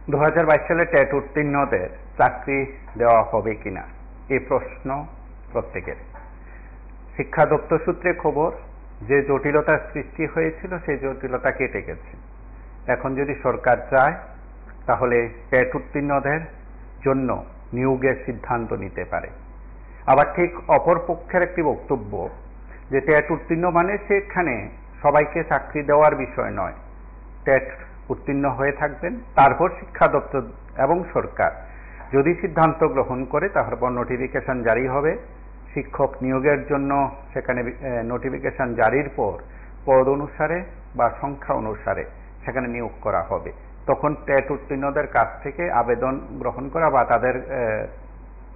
2022 সালে টেট উত্তীর্ণদের চাকরি দেওয়া হবে কিনা এই প্রশ্ন প্রত্যেকের। শিক্ষা দপ্তর সূত্রে খবর, যে জটিলতার সৃষ্টি হয়েছিল সেই জটিলতা কেটে গেছে। এখন যদি সরকার চায় তাহলে টেট উত্তীর্ণদের জন্য নিয়োগের সিদ্ধান্ত নিতে পারে। আবার ঠিক অপর পক্ষের একটি বক্তব্য যে টেট উত্তীর্ণ মানে সেখানে সবাইকে চাকরি দেওয়ার বিষয় নয়, টেট উত্তীর্ণ হয়ে থাকবেন, তারপর শিক্ষা দপ্তর এবং সরকার যদি সিদ্ধান্ত গ্রহণ করে তারপর নোটিফিকেশন জারি হবে। শিক্ষক নিয়োগের জন্য সেখানে নোটিফিকেশন জারির পর পদ অনুসারে বা সংখ্যা অনুসারে সেখানে নিয়োগ করা হবে। তখন টেট উত্তীর্ণদের কাছ থেকে আবেদন গ্রহণ করা বা তাদের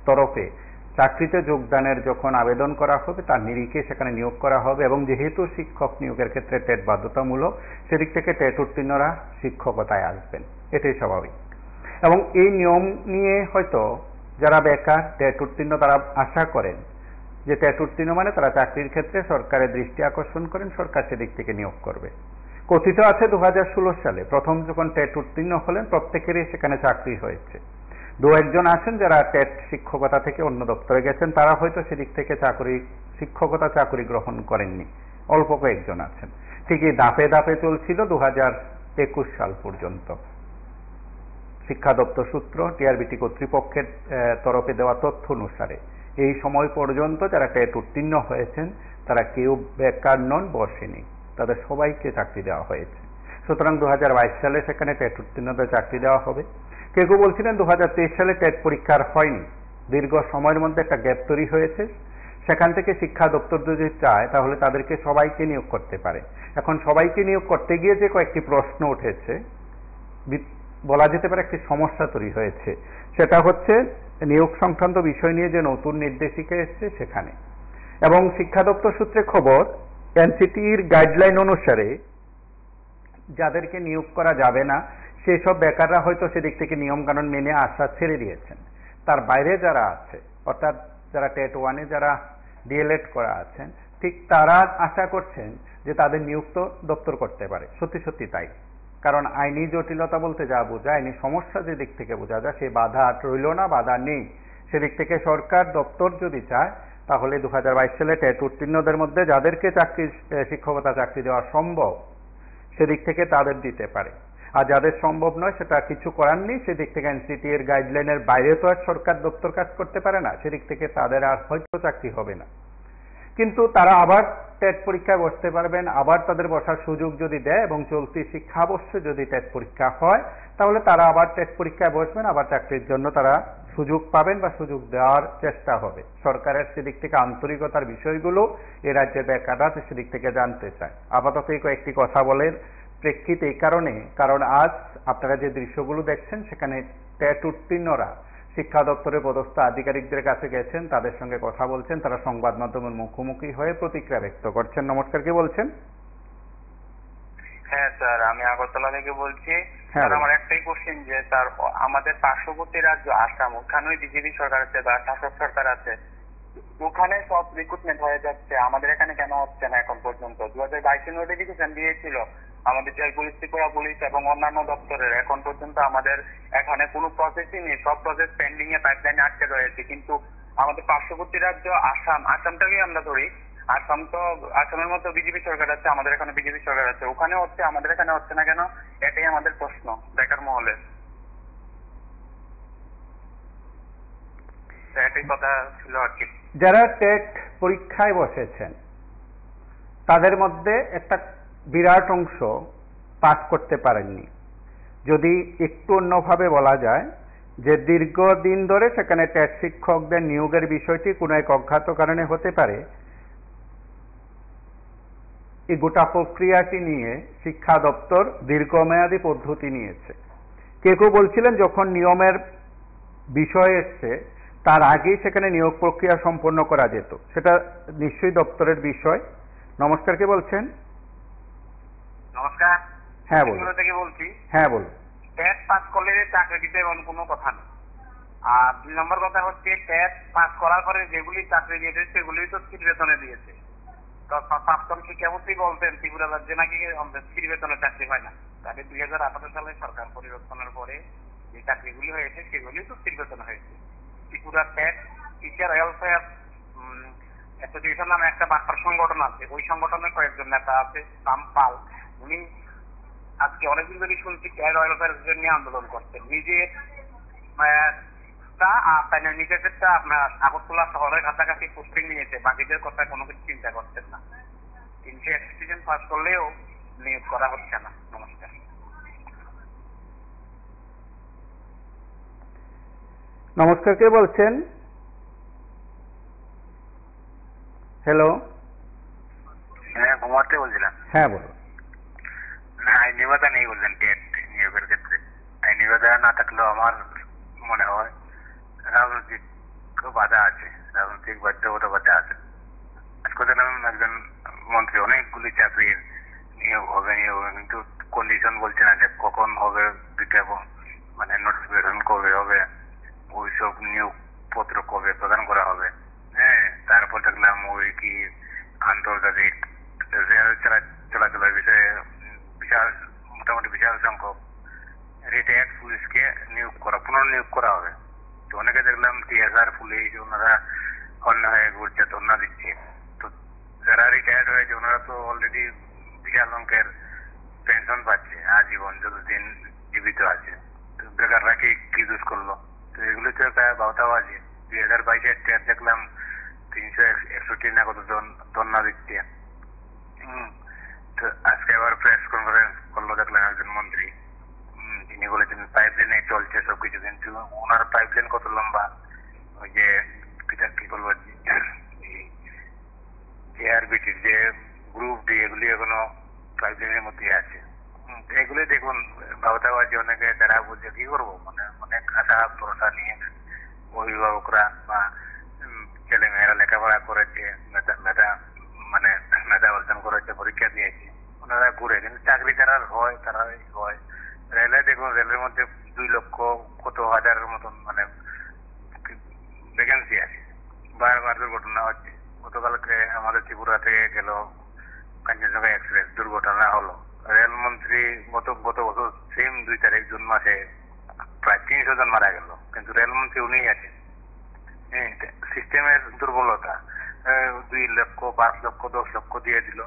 তরফে চাকরিতে যোগদানের যখন আবেদন করা হবে তার নিরিখে সেখানে নিয়োগ করা হবে। এবং যেহেতু শিক্ষক নিয়োগের ক্ষেত্রে টেট বাধ্যতামূলক, সেদিক থেকে টেট উত্তীর্ণরা শিক্ষকতায় আসবেন, এটাই স্বাভাবিক। এবং এই নিয়ম নিয়ে হয়তো যারা বেকার টেট উত্তীর্ণ তারা আশা করেন যে টেট উত্তীর্ণ মানে তারা চাকরির ক্ষেত্রে সরকারের দৃষ্টি আকর্ষণ করেন, সরকার সেদিক থেকে নিয়োগ করবে। কথিত আছে 2016 সালে প্রথম যখন টেট উত্তীর্ণ হলেন প্রত্যেকেরই সেখানে চাকরি হয়েছে। দু একজন আছেন যারা টেট শিক্ষকতা থেকে অন্য দপ্তরে গেছেন, তারা হয়তো সেদিক থেকে শিক্ষকতা চাকরি গ্রহণ করেননি, অল্প কয়েকজন আছেন। ঠিকই ধাপে ধাপে চলছিল 2021 সাল পর্যন্ত। শিক্ষা দপ্তর সূত্র টিআরবিটি কর্তৃপক্ষের তরফে দেওয়া তথ্য অনুসারে এই সময় পর্যন্ত যারা টেট উত্তীর্ণ হয়েছেন তারা কেউ বেকার নন, বসেনি, তাদের সবাইকে চাকরি দেওয়া হয়েছে। সুতরাং 2022 সালে সেখানে টেট উত্তীর্ণদের চাকরি দেওয়া হবে। কেউ কেউ বলছিলেন 2023 সালে টেট পরীক্ষার হয়নি, দীর্ঘ সময়ের মধ্যে একটা গ্যাপ তৈরি হয়েছে, সেখান থেকে শিক্ষা দপ্তর যদি চায় তাহলে তাদেরকে সবাইকে নিয়োগ করতে পারে। এখন সবাইকে নিয়োগ করতে গিয়ে যে কয়েকটি প্রশ্ন উঠেছে, বলা যেতে পারে একটি সমস্যা তৈরি হয়েছে, সেটা হচ্ছে নিয়োগ সংক্রান্ত বিষয় নিয়ে যে নতুন নির্দেশিকা এসছে সেখানে। এবং শিক্ষা দপ্তর সূত্রে খবর, এনসিটির গাইডলাইন অনুসারে যাদেরকে নিয়োগ করা যাবে না সেসব বেকাররা হয়তো সেদিক থেকে নিয়ম কানুন মেনে আসা ছেড়ে দিয়েছেন। তার বাইরে যারা আছে, অর্থাৎ যারা টেট ওয়ানে যারা ডিএলএড করা আছেন, ঠিক তারা আশা করছেন যে তাদের নিয়োগ দপ্তর করতে পারে। সত্যি সত্যি তাই, কারণ আইনি জটিলতা বলতে যা বোঝায়, আইনি সমস্যা যে দিক থেকে বোঝা যায় সে বাধা রইল না, বাধা নেই। সেদিক থেকে সরকার দপ্তর যদি চায় তাহলে 2022 সালে টেট উত্তীর্ণদের মধ্যে যাদেরকে শিক্ষকতা চাকরি দেওয়া সম্ভব সেদিক থেকে তাদের দিতে পারে। আর যাদের সম্ভব নয় সেটা কিছু করার নেই, সেদিক থেকে এনসিটি এর গাইডলাইনের বাইরে তো আর সরকার দপ্তর কাজ করতে পারে না, সেদিক থেকে তাদের আর হয়তো চাকরি হবে না। কিন্তু তারা আবার টেট পরীক্ষায় বসতে পারবেন, আবার তাদের বসার সুযোগ যদি দেয় এবং চলতি শিক্ষাবর্ষ যদি টেট পরীক্ষা হয় তাহলে তারা আবার টেট পরীক্ষায় বসবেন, আবার চাকরির জন্য তারা সুযোগ পাবেন বা সুযোগ দেওয়ার চেষ্টা হবে। সরকারের সেদিক থেকে আন্তরিকতার বিষয়গুলো এ রাজ্যের বেকাররা সেদিক থেকে জানতে চায়। আপাতত এই কয়েকটি কথা বলেন প্রেক্ষিতে এই কারণে, কারণ আজ আপনারা যে দৃশ্যগুলো দেখছেন সেখানে টেট উত্তীর্ণরা শিক্ষা দপ্তরের পদস্থ আধিকারিকদের কাছে গেছেন, তাদের সঙ্গে কথা বলছেন, তারা সংবাদ মাধ্যমের মুখোমুখি হয়ে প্রতিক্রিয়া ব্যক্ত করছেন। নমস্কার, কে বলছেন? হ্যাঁ স্যার, আমি আগরতলা থেকে বলছি। স্যার, আমার একটাই কোশ্চেন যে স্যার আমাদের পার্শ্ববর্তী রাজ্য আসাম, ওখানে বিজেপি সরকার আছে বা শাসক সরকার আছে, ওখানে সব রিক্রুটমেন্ট হয়ে যাচ্ছে, আমাদের এখানে কেন হচ্ছে না এখন পর্যন্ত? 2022 নোটিফিকেশন দিয়েছিল আমাদের জেল পুলিশ, ত্রিপুরা পুলিশ এবং অন্যান্য দপ্তরের, এখন পর্যন্ত আমাদের এখানে কোনো প্রসেসই নেই, সব প্রসেস পেন্ডিং এ পাইপলাইনে আটকে রয়েছে। কিন্তু আমাদের পার্শ্ববর্তী রাজ্য আসামটাকেই আমরা ধরি, আসামের মতো বিজেপি সরকার আছে, আমাদের এখানে বিজেপি সরকার আছে, ওখানে হচ্ছে, আমাদের এখানে হচ্ছে না কেন? এটাই আমাদের প্রশ্ন বেকার মহলের। এটাই কথা ছিল আর কি। যারা টেট পরীক্ষায় বসেছেন তাদের মধ্যে একটা বিরাট অংশ পাস করতে পারেননি। যদি একটু অন্যভাবে বলা যায় যে দীর্ঘদিন ধরে সেখানে টেট শিক্ষকদের নিয়োগের বিষয়টি কোনো এক অজ্ঞাত কারণে হতে পারে, এই গোটা প্রক্রিয়াটি নিয়ে শিক্ষা দপ্তর দীর্ঘমেয়াদী পদ্ধতি নিয়েছে। কেউ কেউ বলছিলেন যখন নিয়মের বিষয় এসছে তার আগেই সেখানে নিয়োগ প্রক্রিয়া সম্পন্ন করা যেত, সেটা নিশ্চয়ই দপ্তরের বিষয়। নমস্কার, কে বলছেন? নমস্কার, হ্যাঁ বলুন। থেকে বলছি। হ্যাঁ বলুন। টেট পাস করলে চাকরি দিতে এমন কোনো কথা নেই। আর 2 নম্বর কথা হচ্ছে টেট পাস করার পরে যেগুলি চাকরি দিয়েছে সেগুলি তো স্থির বেতনে দিয়েছে। তো প্রাক্তন শিক্ষামন্ত্রী বলতেন ত্রিপুরা রাজ্যে নাকি স্থির বেতনে চাকরি পায় না। তাদের 2018 সালে সরকার পরিবর্তনের পরে যে চাকরিগুলি হয়েছে সেগুলি চুক্তির বেতন হয়েছে। Tripura TET teacher welfare association নামে একটা বার্তার সংগঠন আছে, ওই সংগঠনের কয়েকজন নেতা আছে, পাল উনি আজকে অনেকদিন ধরে শুনছি টেট ওয়েলফেয়ার নিয়ে আন্দোলন করছেন। নিজের নিজেদেরটা আপনার আগরতলা শহরের কাছাকাছি পোস্টিং নিয়েছে, বাকিদের কথা কোনো কিছু চিন্তা করছেন না। 361 জন পাস করলেও নিয়োগ করা হচ্ছে না। নমস্কার। নমস্কার, কে বলছেন? হ্যালো। হ্যাঁ, কুমারতে বলছিলাম। হ্যাঁ বলুন। না, আইনি বাধা নেই বলছেন টেট নিয়োগের ক্ষেত্রে। আইনি বাধা না থাকলেও আমার মনে হয় রাজনৈতিক বাধা আছে, রাজনৈতিক বাধ্যবাধকতা আছে। আজকে দেখলাম একজন মন্ত্রী অনেকগুলি চাকরির নিয়োগ হবে, কিন্তু কন্ডিশন বলছে না যে কখন হবে বিজ্ঞাপন, মানে নোটিফিকেশন কবে হবে, ওইসব নিয়োগ পত্র কবে প্রদান করা হবে। হ্যাঁ, তারপর দেখলাম ওই কি আন্তর্জাতিক রেল চলাচলের বিষয়ে মোটামুটি বিশাল সংখ্যক রিটায়ার্ড পুলিশকে পুনর্নিয়োগ করা হবে। তো অনেকে দেখলাম টিএসআর পুলিশ ওনারা অন্য হয়ে ঘুরছে, ধর্ণা দিচ্ছে। তো যারা রিটায়ার্ড হয়েছে ওনারা তো অলরেডি বিশাল অঙ্কের পেনশন পাচ্ছে আজীবন, যতদিন জীবিত আছে। তো বেকাররা কি দোষ করলো? তো এগুলো তো একটা বাউতাবাজি। 2022-এর টেট দেখলাম 361 না কতজন ধর্ণা দিচ্ছে। তো আজকে আবার প্রেস কনফারেন্স করলো, দেখলাম একজন মন্ত্রী, তিনি বলেছেন পাইপলাইনে চলছে সবকিছু, কিন্তু ওনার পাইপলাইন কত লম্বা, ওই যে কি বলবো জেআরবিটির যে গ্রুপ ডি এগুলি এখনো পাইপলাইনের মধ্যে আছে। এগুলি দেখুন বাবতাবাজি, অনেকে তারা বুঝে কি করবো, মানে অনেক আশা ভরসা নিয়ে অভিভাবকরা বা ছেলে মেয়েরা লেখাপড়া করেছে, মেধা অর্জন করেছে, পরীক্ষা দিয়েছে, ওনারা ঘুরে, কিন্তু চাকরি যারা হয় তারাই হয়। রেলে দেখুন, রেলের মধ্যে 2 লক্ষ কত হাজারের মতন মানে ভ্যাকেন্সি আছে, বারবার দুর্ঘটনা হচ্ছে। গতকালকে আমাদের ত্রিপুরা থেকে গেল কাঞ্চনজঙ্ঘা এক্সপ্রেস, দুর্ঘটনা হলো। রেলমন্ত্রী গত বছর সেম 2 তারিখ জুন মাসে প্রায় 300 জন মারা গেল, কিন্তু রেলমন্ত্রী উনিই আছে। সিস্টেমের দুর্বলতা। 2 লক্ষ, 5 লক্ষ, 10 লক্ষ দিয়ে দিল,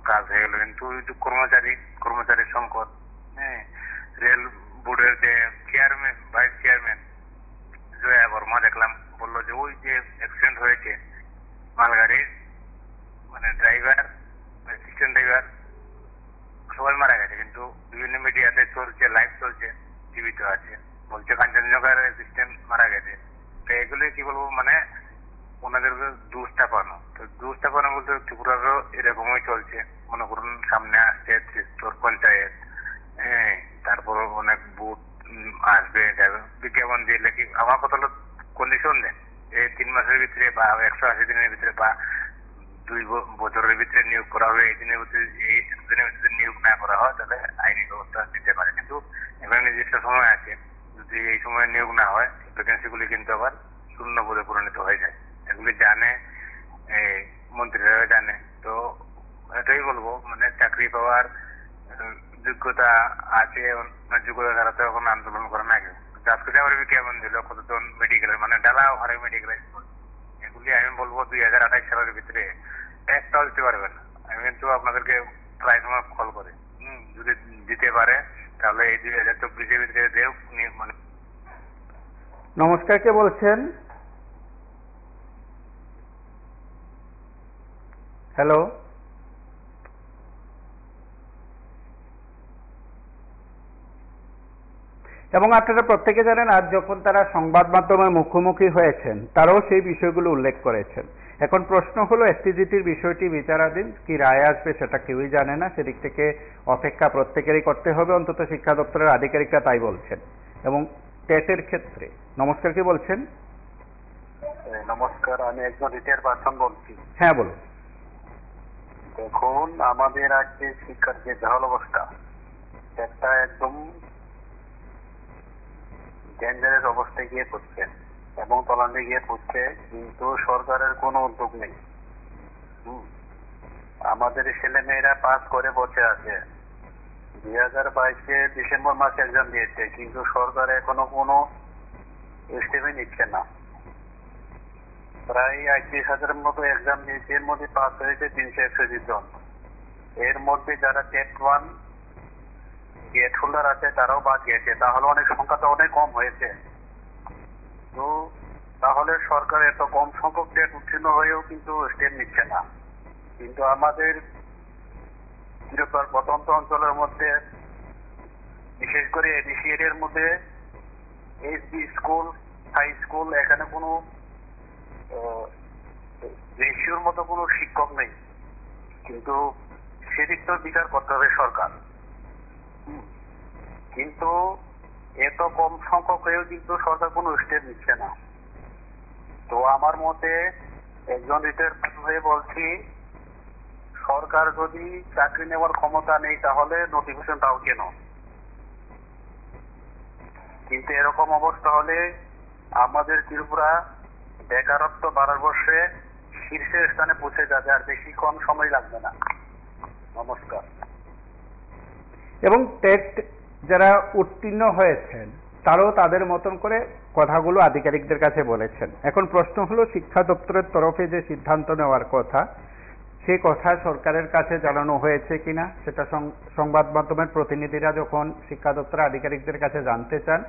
কাজ হয়ে গেল, কিন্তু কর্মচারীর সংকট। রেল বোর্ডের যে chairman, vice chairman Jaya Varma দেখলাম বললো যে ওই যে অ্যাক্সিডেন্ট হয়েছে মালগাড়ির, মানে ড্রাইভার, অ্যাসিস্ট্যান্ট ড্রাইভার সবাই মারা গেছে, কিন্তু বিভিন্ন মিডিয়াতে চলছে, লাইভ চলছে, জীবিত আছে, বলছে কাঞ্চনজঙ্ঘার অ্যাসিস্ট্যান্ট মারা গেছে। তো এগুলি কি বলবো, মানে ওনাদেরকে দুস্থাপানো। তো দুস্থাপানো বলতে ত্রিপুরারও এরকমই চলছে। মনে করুন সামনে আসছে ত্রিস্তর পঞ্চায়েত, তারপর অনেক বুথ আসবে, বিজ্ঞাপন দিলে কি আমার কথা হলো কন্ডিশন দেন, এই 3 মাসের ভিতরে বা 180 দিনের ভিতরে বা 2 বছরের ভিতরে নিয়োগ করা হবে। এই দিনের ভিতরে নিয়োগ না করা হয় তাহলে আইনি ব্যবস্থা দিতে পারে, কিন্তু এখানে নির্দিষ্ট সময় আছে। যদি এই সময় নিয়োগ না হয় ভ্যাকেন্সি গুলি কিন্তু আবার শূন্য পদে পরিণত হয়ে যায়। এগুলি জানে, মন্ত্রীরা জানে। তো এটাই বলবো, মানে চাকরি পাওয়ার যোগ্যতা আছে, যোগ্যতা ছাড়া তো এখন আন্দোলন করে না কেউ। আজকে আবার বিজ্ঞাপন দিল কতজন মেডিকেলের, মানে ডালা হারে মেডিকেলাইজ, এগুলি আমি বলবো 2028 সালের ভিতরে একটাও দিতে পারবে না। আমি কিন্তু আপনাদেরকে প্রায় সময় কল করে, যদি দিতে পারে তাহলে এই 2024-এর ভিতরে দেও। মানে নমস্কার, কে বলছেন? হ্যালো। এবং আপনারা প্রত্যেকে জানেন, আজ যখন তারা সংবাদ মাধ্যমের মুখোমুখি হয়েছেন তারাও সেই বিষয়গুলো উল্লেখ করেছেন। এখন প্রশ্ন হলো, এসটিজিটির বিষয়টি বিচারাধীন, কি রায় আসবে সেটা কেউই জানে না। সেদিক থেকে অপেক্ষা প্রত্যেকেরই করতে হবে, অন্তত শিক্ষা দপ্তরের আধিকারিকরা তাই বলছেন। এবং টেটের ক্ষেত্রে, নমস্কার, কে বলছেন? নমস্কার, আমি একজন রিটায়ার্ড পার্সন বলছি। হ্যাঁ বলুন। দেখুন, আমাদের আজকে শিক্ষার যে বেহাল অবস্থা, একটা একদম ডেঞ্জারাস অবস্থায় গিয়ে পড়ছে এবং তলান্ডে গিয়ে পড়ছে, কিন্তু সরকারের কোনো উদ্যোগ নেই। আমাদের ছেলে মেয়েরা পাস করে বসে আছে, 2022 ডিসেম্বর মাসে এক্সাম দিয়েছে, কিন্তু সরকার এখনো কোনো স্টেপই নিচ্ছে না। প্রায় 31,000-এর মতো এক্সাম দিয়েছে, এর মধ্যে পাস হয়েছে 361 জন। এর মধ্যে যারা টেট 1 গেট হোল্ডার আছে তারাও বাদ গিয়েছে, তাহলে অনেক সংখ্যাটা অনেক কম হয়েছে। তো তাহলে সরকার এত কম সংখ্যক টেট উত্তীর্ণ হয়েও কিন্তু স্টেপ নিচ্ছে না। কিন্তু আমাদের প্রত্যন্ত অঞ্চলের মধ্যে, বিশেষ করে এডিসি এরিয়ার মধ্যে এইচবি স্কুল, হাই স্কুল, এখানে কোনো রেশিওর মতো কোনো শিক্ষক নেই, কিন্তু সেদিক তো বিচার করতে হবে সরকার। কিন্তু এত কম সংখ্যক হয়েও কিন্তু সরকার কোনো স্টেপ নিচ্ছে না। তো আমার মতে একজন রিটায়ার্ড হয়ে বলছি, সরকার যদি চাকরি নেওয়ার ক্ষমতা নেই তাহলে নোটিফিকেশন দাও কেন? কিন্তু এরকম অবস্থা হলে আমাদের ত্রিপুরা বেকারত্ব ভারতবর্ষে শীর্ষের স্থানে পৌঁছে যাবে, আর বেশিক্ষণ সময় লাগবে না। নমস্কার। এবং টেট যারা উত্তীর্ণ হয়েছেন তারাও তাদের মতন করে কথাগুলো আধিকারিকদের কাছে বলেছেন। এখন প্রশ্ন হলো, শিক্ষা দপ্তরের তরফে যে সিদ্ধান্ত নেওয়ার কথা, সেই কথা সরকারের কাছে জানানো হয়েছে কিনা সেটা সংবাদ মাধ্যমের প্রতিনিধিরা যখন শিক্ষা দপ্তরের আধিকারিকদের কাছে জানতে চান,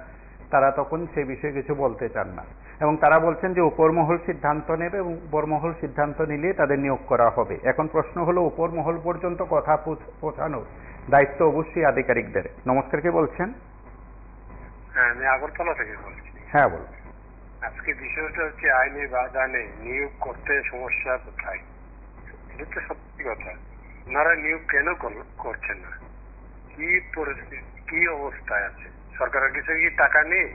তারা তখন সে বিষয়ে কিছু বলতে চান না, এবং তারা বলছেন যে উপরমহল সিদ্ধান্ত নেবে এবং উপরমহল সিদ্ধান্ত নিলে তাদের নিয়োগ করা হবে। এখন প্রশ্ন হলো, উপরমহল পর্যন্ত কথা পৌঁছানোর দায়িত্ব অবশ্যই আধিকারিকদের। নমস্কার, কে বলছেন? হ্যাঁ, আমি আগরতলা থেকে বলছি। হ্যাঁ, বলুন। আজকে বিষয়টা হচ্ছে আইনে বাধা নেই, নিয়োগ করতে সমস্যা কোথায়? এটা তো সত্যি কথা। ওনারা নিয়োগ কেন করছেন না? কি পরিস্থিতি, কি অবস্থায় আছে? সরকারের কাছে কি টাকা নেই?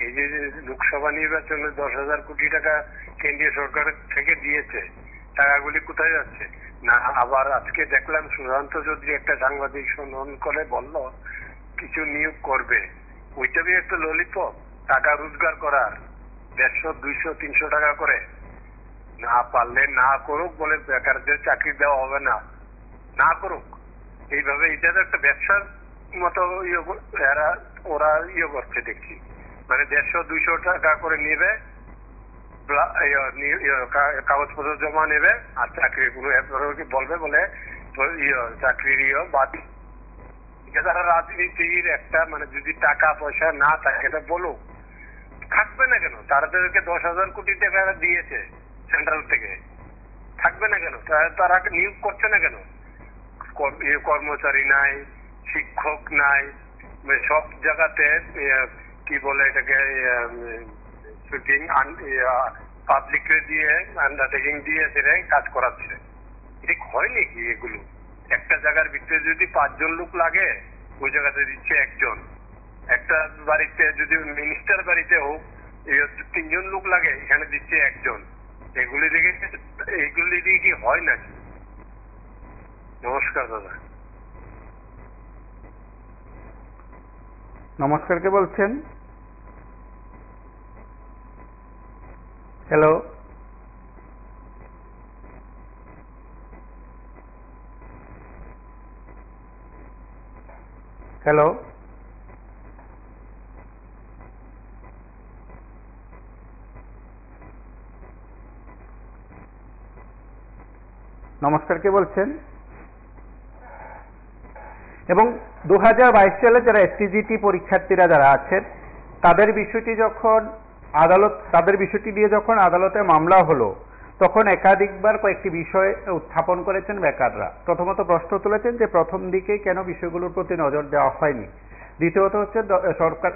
এই যে লোকসভা নির্বাচনে 10,000 কোটি টাকা কেন্দ্রীয় সরকার থেকে দিয়েছে, টাকাগুলি কোথায় যাচ্ছে? না আবার আজকে দেখলাম সুশান্ত চৌধুরী একটা সাংবাদিক সম্মেলন করে বলল কিছু নিয়োগ করবে। ওইটাই একটা ললিপপ, টাকা রোজগার করার 150, 200, 300 টাকা করে। না পারলে না করুক, বলে বেকারদের চাকরি দেওয়া হবে না, না করুক। এইভাবে এটা একটা ব্যবসার মতো ওরা করছে দেখছি। মানে 150, 200 টাকা করে নেবে, কাগজপত্র জমা নেবে, আর চাকরি বলবে বলে চাকরির বাদ। যারা রাজনীতির একটা মানে যদি টাকা পয়সা না থাকে এটা বলুক, থাকবে না কেন? তাদেরকে 10,000 কোটি টাকা দিয়েছে সেন্ট্রাল থেকে, থাকবে না কেন? তারা নিয়োগ করছে না কেন? কর্মচারী নাই, শিক্ষক নাই, সব জায়গাতে কি বলে এটাকে শুটিং পাবলিককে দিয়ে আন্ডারটেকিং দিয়ে সেটা কাজ করাচ্ছে। এটা হয় নাকি? এগুলো একটা জায়গার ভিতরে যদি 5 জন লোক লাগে, ওই জায়গাতে দিচ্ছে 1 জন। একটা বাড়িতে যদি মিনিস্টার বাড়িতে হোক 3 জন লোক লাগে, এখানে দিচ্ছে 1 জন। এগুলি দিয়ে কি হয় নাকি? নমস্কার দাদা। নমস্কার, কে বলছেন? হ্যালো, হ্যালো, নমস্কার, কে বলছেন? এবং 2022 সালে যারা এসটিজিটি পরীক্ষার্থীরা যারা আছেন, তাদের বিষয়টি নিয়ে যখন আদালতে মামলা হলো, তখন একাধিকবার কয়েকটি বিষয় উত্থাপন করেছেন বেকাররা। প্রথমত প্রশ্ন তুলেছেন যে প্রথম দিকে কেন বিষয়গুলোর প্রতি নজর দেওয়া হয়নি। দ্বিতীয়ত হচ্ছে সরকার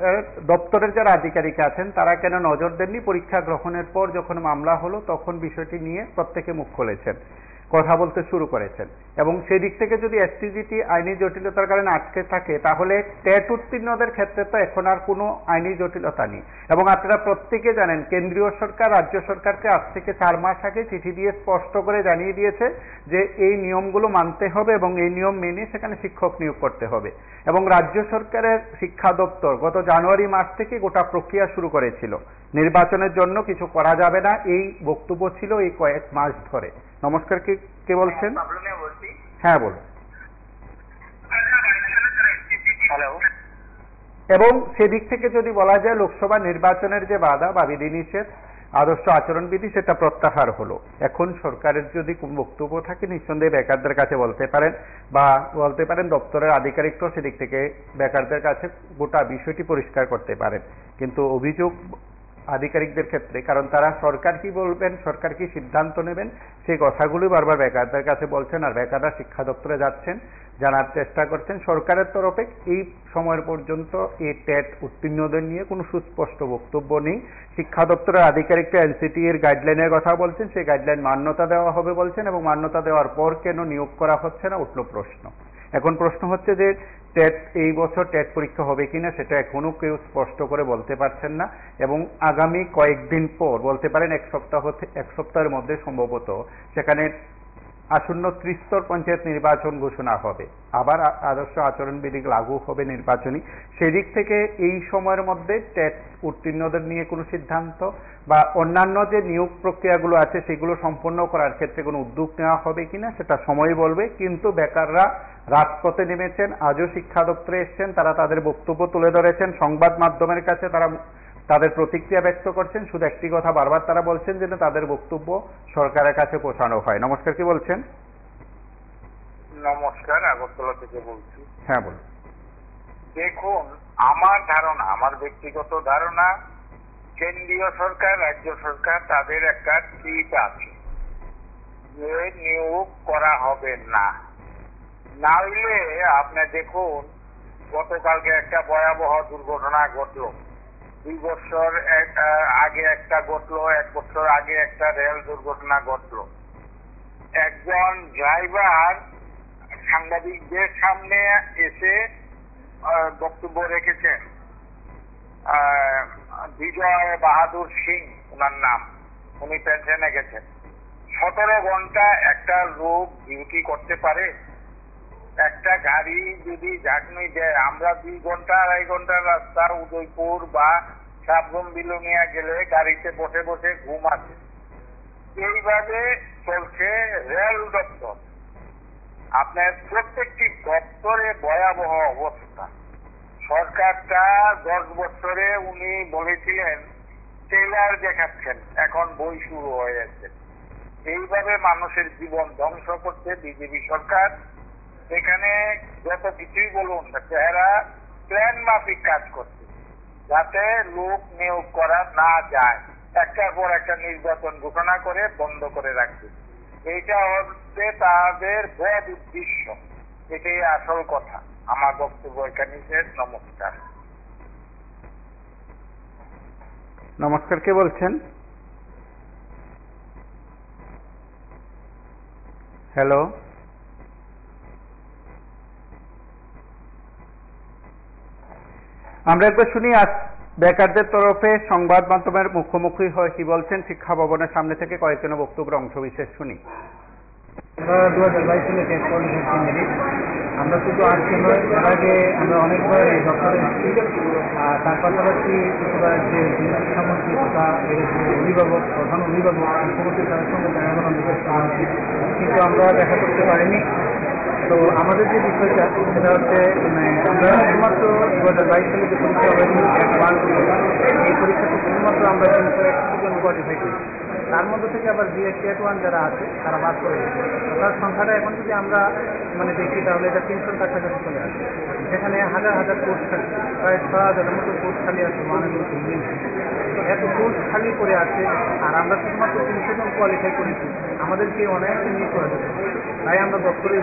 দপ্তরের যারা আধিকারিক আছেন তারা কেন নজর দেননি। পরীক্ষা গ্রহণের পর যখন মামলা হলো তখন বিষয়টি নিয়ে প্রত্যেকে মুখ খুলেছেন, কথা বলতে শুরু করেছেন। এবং সেই দিক থেকে যদি এসটিজিটি আইনি জটিলতার কারণে আটকে থাকে, তাহলে টেট উত্তীর্ণদের ক্ষেত্রে তো এখন আর কোনো আইনি জটিলতা নেই। এবং আপনারা প্রত্যেকে জানেন, কেন্দ্রীয় সরকার রাজ্য সরকারকে আজ থেকে 4 মাস আগে চিঠি দিয়ে স্পষ্ট করে জানিয়ে দিয়েছে যে এই নিয়মগুলো মানতে হবে এবং এই নিয়ম মেনে সেখানে শিক্ষক নিয়োগ করতে হবে। এবং রাজ্য সরকারের শিক্ষা দপ্তর গত জানুয়ারি মাস থেকে গোটা প্রক্রিয়া শুরু করেছিল। নির্বাচনের জন্য কিছু করা যাবে না, এই বক্তব্য ছিল এই কয়েক মাস ধরে। নমস্কার, কে বলছেন? হ্যাঁ, বলুন। হ্যালো। এবং সেদিক থেকে যদি বলা যায় লোকসভা নির্বাচনের যে বাধা বা বিধিনিষেধ আদর্শ আচরণবিধি সেটা প্রত্যাহার হলো। এখন সরকারের যদি কোন বক্তব্য থাকে নিঃসন্দেহে বেকারদের কাছে বলতে পারেন, বা বলতে পারেন দপ্তরের আধিকারিকরাও সেদিক থেকে বেকারদের কাছে গোটা বিষয়টি পরিষ্কার করতে পারেন। কিন্তু অভিযোগ আধিকারিকদের ক্ষেত্রে, কারণ তারা সরকার কি বলবেন, সরকার কি সিদ্ধান্ত নেবেন, সেই কথাগুলি বারবার বেকারদের কাছে বলছেন। আর বেকাররা শিক্ষা দপ্তরে যাচ্ছেন, জানার চেষ্টা করছেন সরকারের তরফে এই সময়ের পর্যন্ত এই টেট উত্তীর্ণদের নিয়ে কোনো সুস্পষ্ট বক্তব্য নেই। শিক্ষা দপ্তরের আধিকারিকরা এনসিটি এর গাইডলাইনের কথা বলছেন, সেই গাইডলাইন মান্যতা দেওয়া হবে বলছেন, এবং মান্যতা দেওয়ার পর কেন নিয়োগ করা হচ্ছে না উঠল প্রশ্ন। এখন প্রশ্ন হচ্ছে যে টেট এই বছর টেট পরীক্ষা হবে কিনা সেটা এখনো কেউ স্পষ্ট করে বলতে পারছেন না, এবং আগামী কয়েকদিন পর বলতে পারেন এক সপ্তাহের মধ্যে সম্ভবত সেখানে আসন্ন ত্রিস্তর পঞ্চায়েত নির্বাচন ঘোষণা হবে, আবার আদর্শ আচরণবিধি লাগু হবে নির্বাচনী। সেদিক থেকে এই সময়ের মধ্যে টেট উত্তীর্ণদের নিয়ে কোনো সিদ্ধান্ত বা অন্যান্য যে নিয়োগ প্রক্রিয়াগুলো আছে সেগুলো সম্পন্ন করার ক্ষেত্রে কোনো উদ্যোগ নেওয়া হবে কিনা সেটা সময় বলবে। কিন্তু বেকাররা রাজপথে নেমেছেন, আজও শিক্ষা দপ্তরে এসছেন, তারা তাদের বক্তব্য তুলে ধরেছেন, সংবাদ মাধ্যমের কাছে তারা তাদের প্রতিক্রিয়া ব্যক্ত করছেন। শুধু একটি কথা বারবার তারা বলছেন যেন তাদের বক্তব্য সরকারের কাছে পৌঁছানো হয়। নমস্কার, কি বলছেন? নমস্কার, আগরতলা থেকে বলছি। হ্যাঁ বলুন। দেখুন, আমার ধারণা, আমার ব্যক্তিগত ধারণা, কেন্দ্রীয় সরকার, রাজ্য সরকার তাদের একটা ট্রিট আছে যে নিয়োগ করা হবে না। না হইলে আপনি দেখুন, গতকালকে একটা ভয়াবহ দুর্ঘটনা ঘটলো, 2 বছর আগে একটা ঘটলো, 1 বছর আগে একটা রেল দুর্ঘটনা ঘটলো। একজন ড্রাইভার সাংবাদিকদের সামনে এসে বক্তব্য রেখেছেন, বিজয় বাহাদুর সিং ওনার নাম, উনি পেনশনে গেছেন। 17 ঘন্টা একটা লোক ডিউটি করতে পারে? একটা গাড়ি যদি ঝাঁকনি দেয়, আমরা 2 ঘন্টা 2.5 ঘন্টার রাস্তা উদয়পুর বা সাবরুম বিলোনিয়া গেলে গাড়িতে বসে বসে ঘুম আসে। এইভাবে চলছে রেল দপ্তর। আপনার প্রত্যেকটি দপ্তরে ভয়াবহ অবস্থা। সরকারটা 10 বছরে উনি বলেছিলেন ট্রেলার দেখাচ্ছেন, এখন বই শুরু হয়েছে। এইভাবে মানুষের জীবন ধ্বংস করছে বিজেপি সরকার। এখানে যত কিছুই বলুন, এরা প্ল্যান মাফিক কাজ করছে যাতে লোক নিয়োগ করা না যায়, একটার পর একটা নির্বাচন ঘোষণা করে বন্ধ করে রাখছে। এইটা হচ্ছে তাদের বদ উদ্দেশ্য, এটাই আসল কথা। আমার বক্তব্য এখানে শেষ। নমস্কার। নমস্কার, কে বলছেন? হ্যালো। আমরা একবার শুনি আজ বেকারদের তরফে সংবাদ মাধ্যমের মুখোমুখি হয়ে কি বলছেন। শিক্ষা ভবনের সামনে থেকে কয়েকজনের বক্তব্যের অংশ বিশেষ শুনি। আমরা 2022 সালে টেট কোয়ালিফিকেশন নিই। আমরা শুধু আজকে নয়, এর আগে আমরা অনেকবার এই দপ্তরে এসেছি। তার পাশাপাশি যে শিক্ষামন্ত্রী তথা অভিভাবক, প্রধান অভিভাবক মুখ্যমন্ত্রী তাদের সঙ্গে দেখা করার চেষ্টা হচ্ছে, কিন্তু আমরা দেখা করতে পারিনি। তো আমাদের যে বিষয়টা সেটা হচ্ছে আমরা শুধুমাত্র 2022 সালে যে পরীক্ষা হয়েছিল এই পরীক্ষাতে শুধুমাত্র আমরা 361 জন কোয়ালিফাই করি। তার মধ্যে থেকে আবার টেট 1 যারা আছে তারা বাদ করে গেছে। তার সংখ্যাটা এখন যদি আমরা দেখি তাহলে এটা 300 কাছাকাছি চলে আসে। সেখানে হাজার হাজার কোর্স খালি, প্রায় 6,000-এর মতো কোর্স খালি আছে। তো এত কোর্স খালি করে আছে, আর আমরা শুধুমাত্র 300 জন কোয়ালিফাই করেছি। আমাদেরকে অনেকটা নিয়ে করা যাবে। তাই আমরা দপ্তরে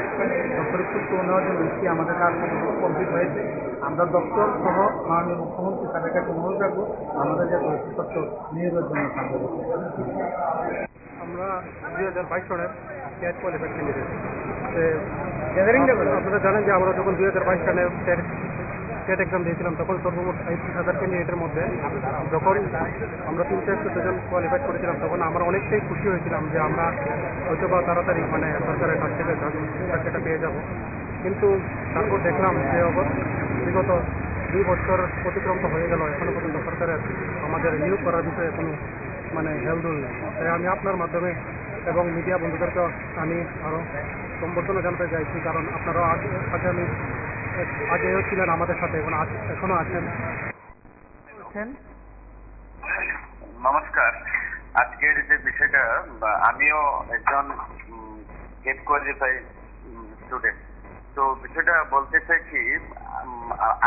খোঁজ নেওয়ার জন্য এসেছি। আমাদের কাজ কমপ্লিট হয়েছে। আমরা দপ্তর সহ মাননীয় মুখ্যমন্ত্রী তাদের কাছে অনুরোধ রাখবো আমাদের যে নথিপত্র নিয়োগের জন্য থাকবে। আমরা 2022 সনের টেট কোয়ালিফাইড ক্যান্ডিডেট। আপনারা জানেন যে আমরা যখন 2022 সালে টেট এক্সাম দিয়েছিলাম তখন সর্বমোট 35,000 ক্যান্ডিডেটের মধ্যে যখন আমরা 360 জন কোয়ালিফাইড করেছিলাম তখন আমরা অনেকটাই খুশি হয়েছিলাম যে আমরা হয়তো বা তাড়াতাড়ি সরকারের কাছ থেকে চাকরিটা পেয়ে যাব। কিন্তু তারপর দেখলাম যে বিগত 2 বছর অতিক্রান্ত হয়ে গেল, এখনো পর্যন্ত সরকারের আমাদের নিয়োগ করার বিষয়ে কোনো হেলদোল নেই। তাই আমি আপনার মাধ্যমে এবং মিডিয়া বন্ধুদেরকে আমি আরও সম্বর্ধনা জানতে চাইছি, কারণ আপনারাও আগামী আগেও ছিলেন আমাদের সাথে, এখনো আছেন। নমস্কার। আজকের যে বিষয়টা, আমিও একজন গেট কোয়ালিফাই স্টুডেন্ট, তো বিষয়টা বলতে চাইছি,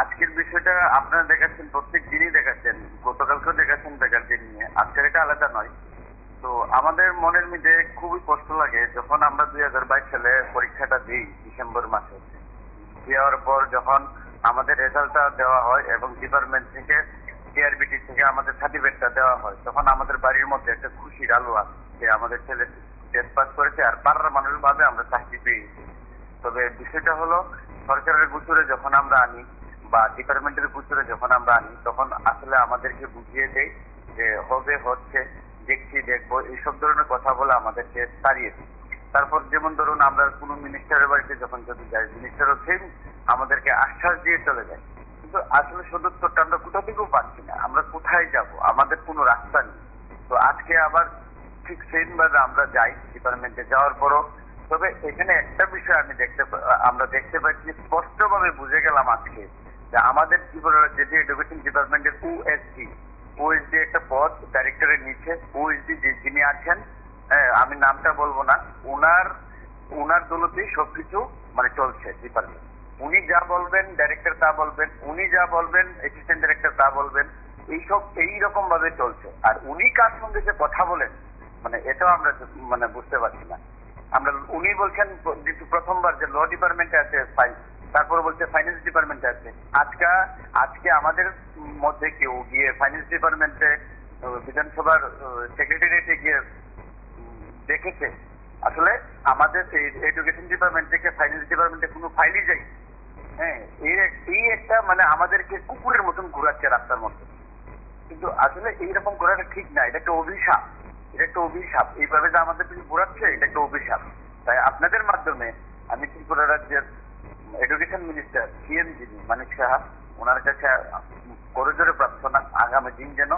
আজকের বিষয়টা আপনারা দেখাচ্ছেন, প্রত্যেক দিনই দেখাচ্ছেন, গতকালকেও দেখাচ্ছেন বেকারদের নিয়ে, আজকের এটা আলাদা নয়। তো আমাদের মনের মধ্যে খুবই কষ্ট লাগে যখন আমরা 2022 সালে পরীক্ষাটা দিই ডিসেম্বর মাসে, দেওয়ার পর যখন আমাদের রেজাল্টটা দেওয়া হয় এবং ডিপার্টমেন্ট থেকে টিআরবিটি থেকে আমাদের সার্টিফিকেটটা দেওয়া হয়, তখন আমাদের বাড়ির মধ্যে একটা খুশির আলো আছে যে আমাদের ছেলে টেস্ট পাস করেছে আর পাড়ার মানুষের ভাবে আমরা চাকরি পেয়েছি। তবে বিষয়টা হলো, সরকারের গুছরে যখন আমরা আনি বা ডিপার্টমেন্টের গুছরে যখন আমরা আনি, তখন আসলে আমাদেরকে বুঝিয়ে দেয় যে হবে, হচ্ছে, দেখছি, দেখবো, এইসব ধরনের কথা বলে আমাদেরকে তাড়িয়ে দিই। তারপর যেমন ধরুন আমরা কোনো মিনিস্টারের বাড়িতে যখন যদি যাই, মিনিস্টারও সেম আমাদেরকে আশ্বাস দিয়ে চলে যায়, কিন্তু আসলে সদুত্তরটা আমরা কোথা থেকেও পাচ্ছি না। আমরা কোথায় যাব, আমাদের কোনো রাস্তা নেই। তো আজকে আবার ঠিক সেম ভাবে আমরা যাই ডিপার্টমেন্টে, যাওয়ার পরও তবে এখানে একটা বিষয় আমরা দেখতে পাচ্ছি, স্পষ্টভাবে বুঝে গেলাম আজকে যে আমাদের ত্রিপুরা রাজ্যে এডুকেশন ডিপার্টমেন্টের ওএসডি একটা পদ ডাইরেক্টরের নিচে ওএসডি যিনি আছেন, আমি নামটা বলবো না, উনার দৌলতেই সবকিছু মানে চলছে ডিপার্টমেন্ট। উনি যা বলবেন ডাইরেক্টর তা বলবেন, উনি যা বলবেন অ্যাসিস্ট্যান্ট ডাইরেক্টর তা বলবেন, এইরকম ভাবে চলছে। আর উনি কার সঙ্গে যে কথা বলেন, মানে এটাও আমরা মানে বুঝতে পারছি না। উনি বলছেন প্রথমবার যে ল ডিপার্টমেন্টে আছে ফাইল, তারপর বলছে ফাইন্যান্স ডিপার্টমেন্টে আছে। আজকে আমাদের মধ্যে কেউ গিয়ে ফাইন্যান্স ডিপার্টমেন্টে বিধানসভার সেক্রেটারিয়েটে গিয়ে দেখেছে আসলে আমাদের এডুকেশন ডিপার্টমেন্ট থেকে ফাইন্যান্স ডিপার্টমেন্টে কোনো ফাইলই যাই? হ্যাঁ, এই একটা মানে আমাদেরকে কুকুরের মতন ঘুরাচ্ছে রাস্তার মধ্যে। কিন্তু আসলে এইরকম করাটা ঠিক না, এটা একটা অভিশাপ, এইভাবে যে আমাদের কিছু ঘুরাচ্ছে, এটা একটা অভিশাপ। তাই আপনাদের মাধ্যমে আমি ত্রিপুরা রাজ্যের এডুকেশন মিনিস্টার সিএম যিনি মানিক সাহা, ওনার কাছে করজোরে প্রার্থনা, আগামী দিন যেন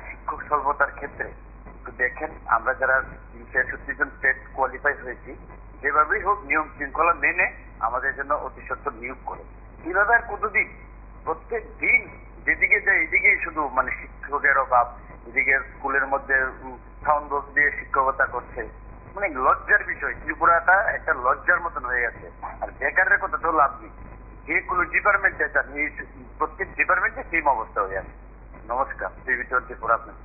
শিক্ষক স্বল্পতার ক্ষেত্রে একটু দেখেন, আমরা যারা 336 জন স্টেট কোয়ালিফাই হয়েছি, যেভাবেই হোক নিয়ম শৃঙ্খলা মেনে আমাদের জন্য অতি সত্বর নিয়োগ করে। এইভাবে আর কতদিন? প্রত্যেক দিন যেদিকে যায় এদিকেই শুধু মানে শিক্ষকের অভাব, এদিকে স্কুলের মধ্যে সাউন্ড বক্স দিয়ে শিক্ষকতা করছে, মানে লজ্জার বিষয়। ত্রিপুরাটা একটা লজ্জার মতন হয়ে গেছে। আর বেকারের কথা তো লাভ নেই, যে কোনো ডিপার্টমেন্টে প্রত্যেক ডিপার্টমেন্টে সেম অবস্থা হয়ে আছে। নমস্কার, টিভি24 আপনার।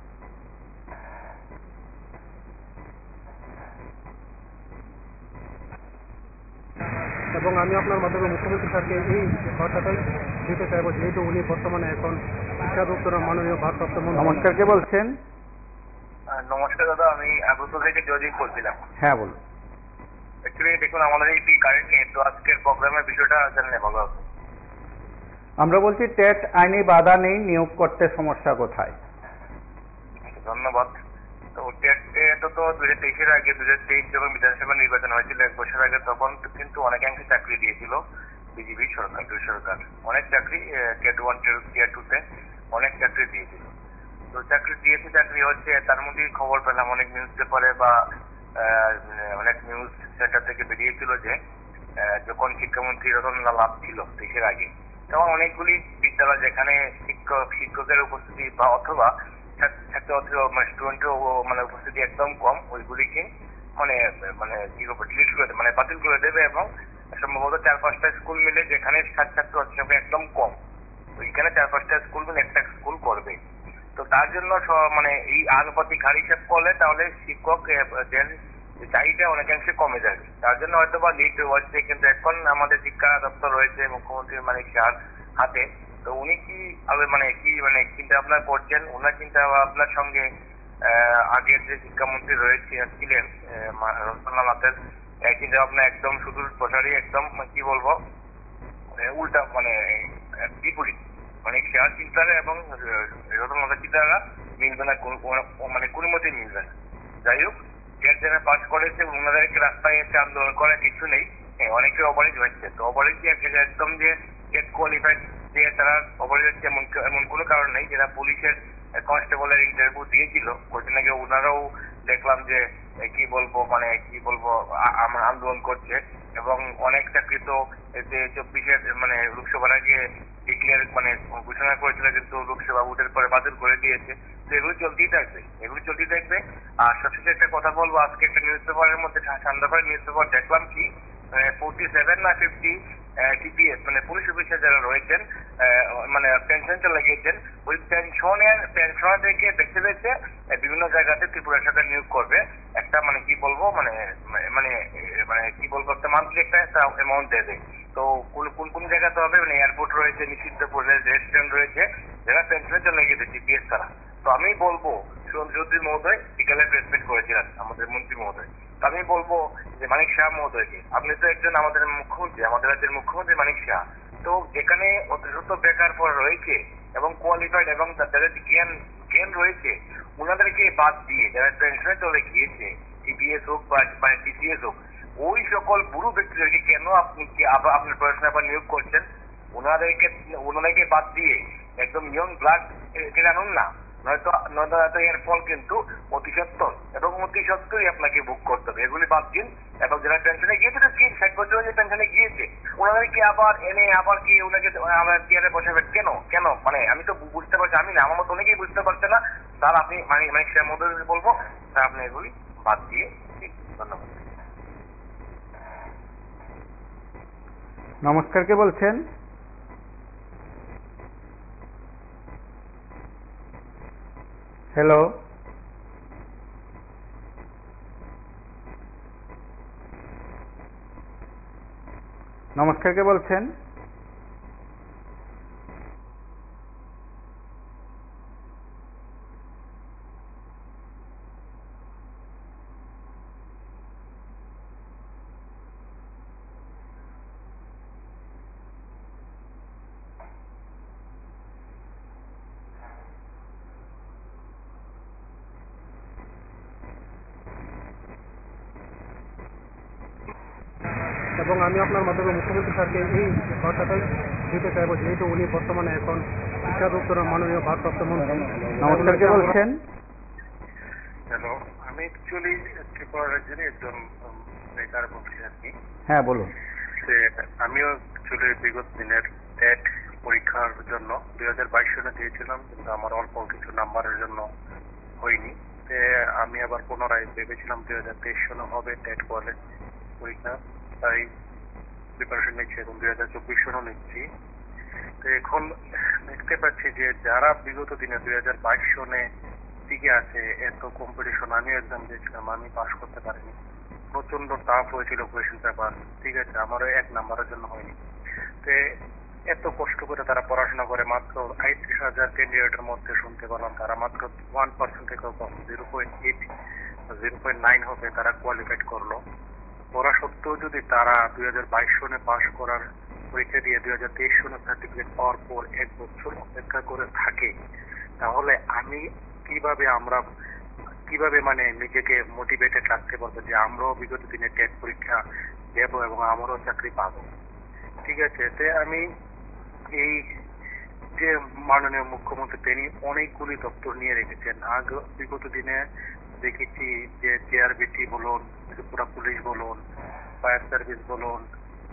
এবং আমি আপনার মাধ্যমে মুখ্যমন্ত্রী স্যারকে এই বার্তাটাই দিতে চাইবো, যেহেতু উনি বর্তমানে এখন শিক্ষা দপ্তরের মাননীয় ভারপ্রাপ্ত মন্ত্রী। নমস্কার, কে বলছেন? নমস্কার দাদা, আমি আগরতলা থেকে জয়দীপ বলছিলাম। হ্যাঁ বলুন। অ্যাকচুয়ালি দেখুন, আমাদের এই কারেন্ট নেই, তো আজকের প্রোগ্রামের বিষয়টা জানলে ভালো হবে। আমরা বলছি টেট আইনি বাধা নেই, নিয়োগ করতে সমস্যা কোথায়? ধন্যবাদ। তো টেট তো 2023-এর আগে 2023 যখন বিধানসভা নির্বাচন হয়েছিল 1 বছর আগে, তখন কিন্তু অনেকাংশে চাকরি দিয়েছিল বিজেপি সরকার, অনেক চাকরি টেট 1 টেট 2-তে অনেক চাকরি দিয়েছিল। তো চাকরি হচ্ছে, তার মধ্যেই খবর পেলাম অনেক নিউজ পেপারে বা অনেক নিউজ সেন্টার থেকে বেরিয়েছিল যে যখন শিক্ষামন্ত্রী রতনলাল নাথ ছিল 23-এর আগে, তখন অনেকগুলি বিদ্যালয় যেখানে শিক্ষকের উপস্থিতি বা অথবা স্টুডেন্টের মানে উপস্থিতি একদম কম, ওইগুলিকে ডিলিট করে দেবে, মানে বাতিল করে দেবে। এবং সম্ভবত 4-5টা স্কুল মিলে যেখানে ছাত্র সংখ্যা একদম কম, ওইখানে 4-5টা স্কুল মিলে একটা স্কুল করবে। তো তার জন্য মানে এই আনুপাতিক হার হিসাব করলে তাহলে শিক্ষকদের চাহিদা অনেকাংশে কমে যাবে। তার জন্য হয়তো বা লিড হচ্ছে, কিন্তু এখন আমাদের শিক্ষা দপ্তর রয়েছে মুখ্যমন্ত্রী মানিক সাহার হাতে। তো উনি কি চিন্তা ভাবনা করছেন? ওনার চিন্তা ভাবনার সঙ্গে আগের যে শিক্ষামন্ত্রী ছিলেন রতনলাল নাথের চিন্তা ভাবনা একদম শুধু প্রসারী, একদম কি বলবো উল্টা, মানে বিপরীত। মানিক সাহার চিন্তাধারা এবং রতনলালের চিন্তাধারা মিলবে না, মানে কোনো মতেই মিলবে না। যাই হোক, যারা পাস করেছে ওনাদেরকে রাস্তায় এসে আন্দোলন করার কিছু নেই। অনেকে অবরেজ হচ্ছে, তো অবরেজ একদম যে গেট কোয়ালিফাইড যে তারা অবরেজ হচ্ছে এমন কোনো কারণ নেই। যারা পুলিশের কনস্টেবলের ইন্টারভিউ দিয়েছিল কদিন আগে, ওনারাও দেখলাম যে কি বলবো আন্দোলন করছে। এবং অনেক চাকরি তো যে 24-এর মানে লোকসভার আগে ডিক্লেয়ার মানে ঘোষণা করেছিল, কিন্তু লোকসভা ভোটের পরে বাতিল করে দিয়েছে। তো এগুলো চলতেই থাকবে। আর সবশেষে একটা কথা বলবো, আজকে একটা নিউজ পেপারের মধ্যে সন্ধ্যাবেলা নিউজ পেপার দেখলাম কি 47 না 50 টিপিএস মানে পুলিশ অফিসার যারা রয়েছেন মানে পেনশন চলে গিয়েছেন, ওই পেনশনের থেকে বেছে বিভিন্ন জায়গাতে ত্রিপুরা সরকার নিয়োগ করবে একটা মানে কি বলবো মানে মানে মানে কি বলবো একটা মান্থলি একটা অ্যামাউন্ট দেবে। তো কোন জায়গাতে হবে, মানে এয়ারপোর্ট রয়েছে, নিশ্চিন্তপুর রেস্টুরেন্ট রয়েছে, যারা পেনশনে চলে গিয়েছে টিপিএস তারা। তো আমি বলবো চৌধুরী মহোদয় বিকালে প্রেস মিট করেছিলেন আমাদের মন্ত্রী মহোদয়, তো আমি বলবো যে মানিক শাহ মহোদয়কে, আপনি তো একজন আমাদের মুখ্যমন্ত্রী, আমাদের রাজ্যের মুখ্যমন্ত্রী মানিক শাহ, তো যেখানে অতিরিক্ত বেকার পর রয়েছে এবং কোয়ালিফাইড এবং যাদের জ্ঞান রয়েছে ওনাদেরকে বাদ দিয়ে যারা পেনশনে চলে গিয়েছে, টিপিএস হোক বা টিসিএস হোক, ওই সকল বুড়ো ব্যক্তিদেরকে কেন আপনি আপনার পড়াশোনা আবার নিয়োগ করছেন? ওনাদেরকে বাদ দিয়ে একদম ইয়ং ব্লাড টেনে আনুন না, নয়তো এর ফল কিন্তু অতি সত্ত্বই আপনাকে বুক করতে হবে। এগুলি বাদ দিন। এবং যারা পেনশনে গিয়েছে, 60 বছর যে পেনশনে গিয়েছে, ওনাদেরকে আবার এনে আবার কি ওনাকে আমার চেয়ারে বসাবেন কেন? মানে আমি তো বুঝতে পারছি, আমি না, আমার মতো অনেকেই বুঝতে পারছে না। তার আপনি মানে সে মধ্যে বলবো তা আপনি এগুলি বাদ দিয়ে দিন। ধন্যবাদ। নমস্কার, কে বলছেন? হ্যালো, নমস্কার, কে বলছেন? এবং আমি আপনার মাধ্যমে মুখ্যমন্ত্রী স্যারকে এই কথাটাই দিতে চাইব, যেহেতু উনি বর্তমানে এখন শিক্ষা দপ্তরের মাননীয় ভারপ্রাপ্ত মন্ত্রী। নমস্কার, কে বলছেন? হ্যালো, আমি অ্যাকচুয়ালি ত্রিপুরা রাজ্যের একজন বেকার বলছি আর কি। হ্যাঁ, বলুন। আমিও অ্যাকচুয়ালি বিগত দিনের টেট পরীক্ষার জন্য 2022 সালে দিয়েছিলাম, কিন্তু আমার অল্প কিছু নাম্বারের জন্য হয়নি। আমি আবার পুনরায় ভেবেছিলাম 2023 সালে হবে টেট পরীক্ষা, তাই প্রিপারেশন নিচ্ছি এবং 2024 সালেও নিচ্ছি। তো এখন দেখতে পাচ্ছি যে যারা বিগত দিনে 2022 সনে টিকে আছে, এত কম্পিটিশন, আমিও এক্সাম দিয়েছিলাম, আমি পাস করতে পারিনি, প্রচন্ড টাফ হয়েছিল কোয়েশ্চেন পেপার, ঠিক আছে, আমারও 1 নাম্বারের জন্য হয়নি। তো এত কষ্ট করে তারা পড়াশোনা করে, মাত্র 38,000 ক্যান্ডিডেটের মধ্যে শুনতে পেলাম তারা মাত্র 1% থেকে কম 0.9 হবে তারা কোয়ালিফাইড করলো। পড়া সত্ত্বেও যদি তারা 2022 সনে পাস করার পরীক্ষা দিয়ে 2023 সনে সার্টিফিকেট পাওয়ার পর 1 বছর অপেক্ষা করে থাকে, তাহলে কিভাবে মানে নিজেকে মোটিভেটেড রাখতে পারবো যে আমরাও বিগত দিনে টেট পরীক্ষা দেবো এবং আমারও চাকরি পাবো? ঠিক আছে, আমি এই যে মাননীয় মুখ্যমন্ত্রী তিনি অনেকগুলি দপ্তর নিয়ে রেখেছেন। বিগত দিনে দেখেছি যে জিআরবিটি বলুন, ত্রিপুরা পুলিশ বলুন, ফায়ার সার্ভিস বলুন,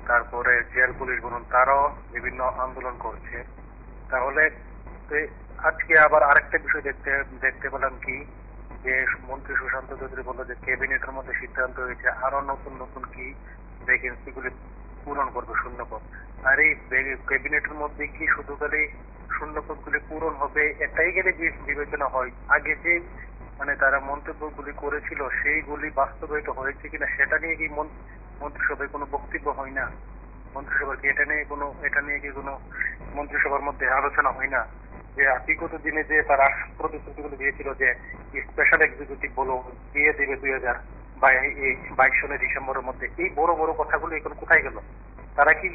তারপরে জেল পুলিশ বলুন, তারাও বিভিন্ন আন্দোলন করছে। তাহলে আজকে আবার আরেকটা বিষয় দেখতে পেলাম কি, যে মন্ত্রী সুশান্ত চৌধুরী বললো যে ক্যাবিনেটের মধ্যে সিদ্ধান্ত হয়েছে আরো নতুন কি ভ্যাকেন্সি গুলি পূরণ করবে, শূন্যপদ। আর এই ক্যাবিনেটের মধ্যে কি শুধু খালি শূন্যপদ গুলি পূরণ হবে এটাই গেলে বিবেচনা হয়? আগে যে মানে তারা মন্তব্যগুলি করেছিল সেইগুলি বাস্তবায়িত হয়েছে কিনা সেটা নিয়ে কি মন্ত্রিসভায় কোনো বক্তব্য হয় না? মন্ত্রিসভার কি এটা নিয়ে কি কোনো মন্ত্রিসভার মধ্যে আলোচনা হয় না? যে বিগত দিনে যে তারা প্রতিশ্রুতিগুলো দিয়েছিল যে স্পেশাল এক্সিকিউটিভ বলো দিয়ে দেবে 2022 সালের ডিসেম্বরের মধ্যে, এই বড় বড় কথাগুলো এখন কোথায় গেল? তারা কি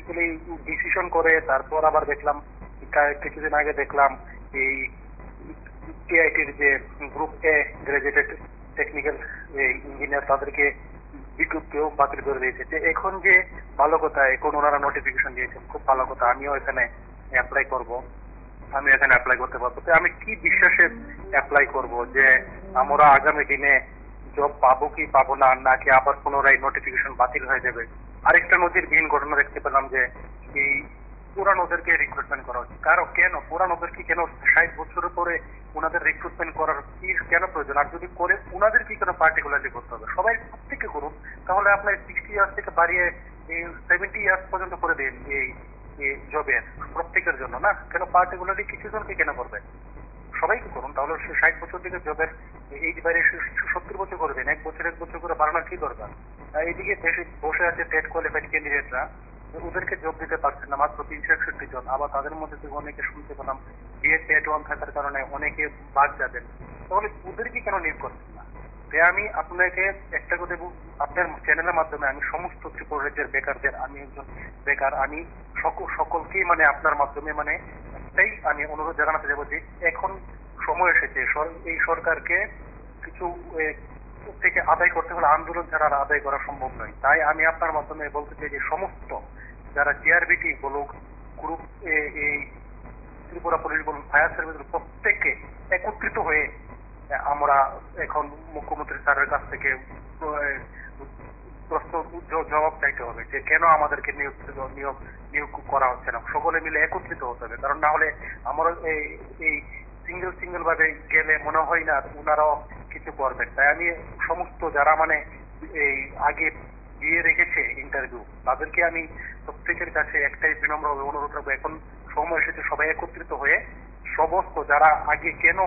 ডিসিশন করে তারপর আবার দেখলাম কিছুদিন আগে দেখলাম এই টিআইটির যে গ্রুপ এ গ্রাজুয়েটেড টেকনিক্যাল ইঞ্জিনিয়ার তাদেরকে বিজ্ঞপ্তিও বাতিল করে দিয়েছে। এখন যে ভালো কথা, এখন ওনারা নোটিফিকেশন দিয়েছেন, খুব ভালো কথা, আমিও এখানে অ্যাপ্লাই করতে পারবো। আমি কি বিশ্বাসে অ্যাপ্লাই করব যে আমরা আগামী দিনে জব পাবো কি পাবো না, নাকি আবার পুনরায় নোটিফিকেশন বাতিল হয়ে যাবে? আরেকটা নজিরবিহীন ঘটনা দেখতে পেলাম যে এই পুরানোদেরকে রিক্রুটমেন্ট করা হচ্ছে। কেন পুরানোদেরকে কেন 60 বছরের পরে ওনাদের রিক্রুটমেন্ট করার কি কেন প্রয়োজন? আর যদি করে ওনাদের কি কেন পার্টিকুলারলি করতে হবে? সবাই প্রত্যেকে করুন, তাহলে আপনার 60 ইয়ার্স থেকে বাড়িয়ে 70 ইয়ার্স পর্যন্ত করে দিন এই জবের প্রত্যেকের জন্য, না কেন পার্টিকুলারলি কিছু জনকে কেন করবে? সবাইকে করুন, তাহলে 60 বছর থেকে জবের এই বাইরে 70 বছর করে দিন, 1 বছর করে বাড়ানোর কি দরকার? এইদিকে বসে আছে টেট কোয়ালিফাইড ক্যান্ডিডেটরা, ওদেরকে জব দিতে পারছেন না মাত্র 361 জন। আবার তাদের মধ্যে থেকে অনেকে শুনতে পেলাম বিএড টেট 1 থাকার কারণে অনেকে বাদ যাবেন, তাহলে ওদেরকে কেন নিয়োগ করছেন না? তাই আমি আপনাকে একটা কথা আপনার চ্যানেলের মাধ্যমে আমি সমস্ত ত্রিপুরা রাজ্যের বেকারদের, আমি একজন বেকার, আমি সকলকেই মানে আপনার মাধ্যমে মানে তাই আমি অনুরোধ জানাতে যাবো যে এখন সময় এসেছে এই সরকারকে কিছু থেকে আদায় করতে হলে আন্দোলন ছাড়া আর আদায় করা সম্ভব নয়। তাই আমি আপনার মাধ্যমে বলতে চাই যে সমস্ত যারা জিআরবিটি বলুক, গ্রুপ এই ত্রিপুরা পুলিশ বলুন, ফায়ার সার্ভিস প্রত্যেককে একত্রিত হয়ে আমরা এখন মুখ্যমন্ত্রী স্যারের কাছ থেকে প্রশ্ন জবাব চাইতে হবে যে কেন আমাদেরকে নিয়োগ করা হচ্ছে না। সকলে মিলে একত্রিত হতে হবে, কারণ না হলে আমরা এই সিঙ্গেল ভাবে গেলে মনে হয় না ওনারাও কিছু করবেন। তাই আমি সমস্ত যারা মানে এই আগে দিয়ে রেখেছে ইন্টারভিউ, তাদেরকে আমি প্রত্যেকের কাছে একটাই বিনম্র অনুরোধ রাখবো, এখন সময় এসেছে সবাই একত্রিত হয়ে সমস্ত যারা আগে কেন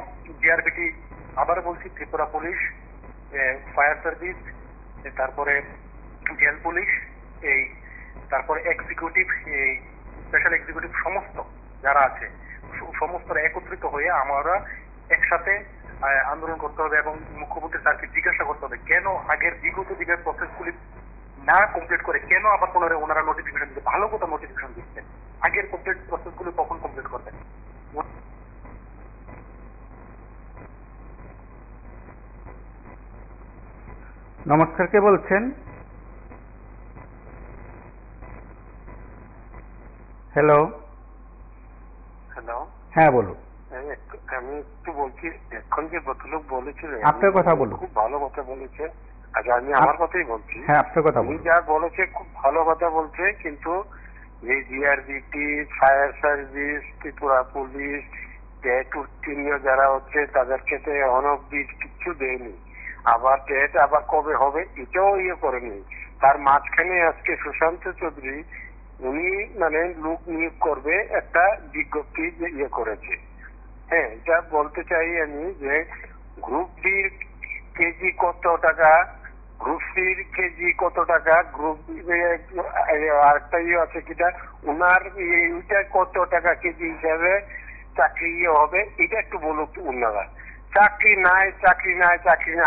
জিআরবিটি, আবার বলছি ত্রিপুরা পুলিশ, ফায়ার সার্ভিস, তারপরে জেল পুলিশ, এই তারপরে এক্সিকিউটিভ, এই স্পেশাল এক্সিকিউটিভ, সমস্ত যারা আছে সমস্ত একত্রিত হয়ে আমরা একসাথে আন্দোলন করতে হবে এবং মুখ্যমন্ত্রী স্যারকে জিজ্ঞাসা করতে হবে কেন আগের বিগত দিনের প্রসেসগুলি না কমপ্লিট করে কেন আবার পুনরায় ওনারা নোটিফিকেশন দিচ্ছে। ভালো কথা নোটিফিকেশন দিচ্ছে, আগের কমপ্লিট প্রসেসগুলি কখন কমপ্লিট করবেন? নমস্কার, কে বলছেন? হ্যালো হ্যালো, হ্যাঁ বলুন। আমি একটু বলছি, এখন যে ভদ্রলোক বলেছিলেন আপনার কথা বলুন। খুব ভালো কথা বলেছে। আচ্ছা, আমি আমার কথাই বলছি। হ্যাঁ, আপনার কথা উনি বলুন। যা বলেছে খুব ভালো কথা বলছে, কিন্তু এই GRBT, fire service, Tripura police, TET উত্তীর্ণ যারা হচ্ছে তাদেরকে তো অনবধি কিচ্ছু দেয়নি। আবার টেট আবার কবে হবে এটাও করেনি। তার মাঝখানে আজকে সুশান্ত চৌধুরী উনি মানে লোক নিয়োগ করবে একটা বিজ্ঞপ্তি করেছে। হ্যাঁ, এটা বলতে চাই আমি যে গ্রুপ ডির কেজি কত টাকা, গ্রুপ সির কেজি কত টাকা, গ্রুপ আরেকটা আছে কিটা উনার এইটা কত টাকা কেজি হিসাবে চাকরি হবে, এটা একটু বলুক উনারা। চাকরি নাই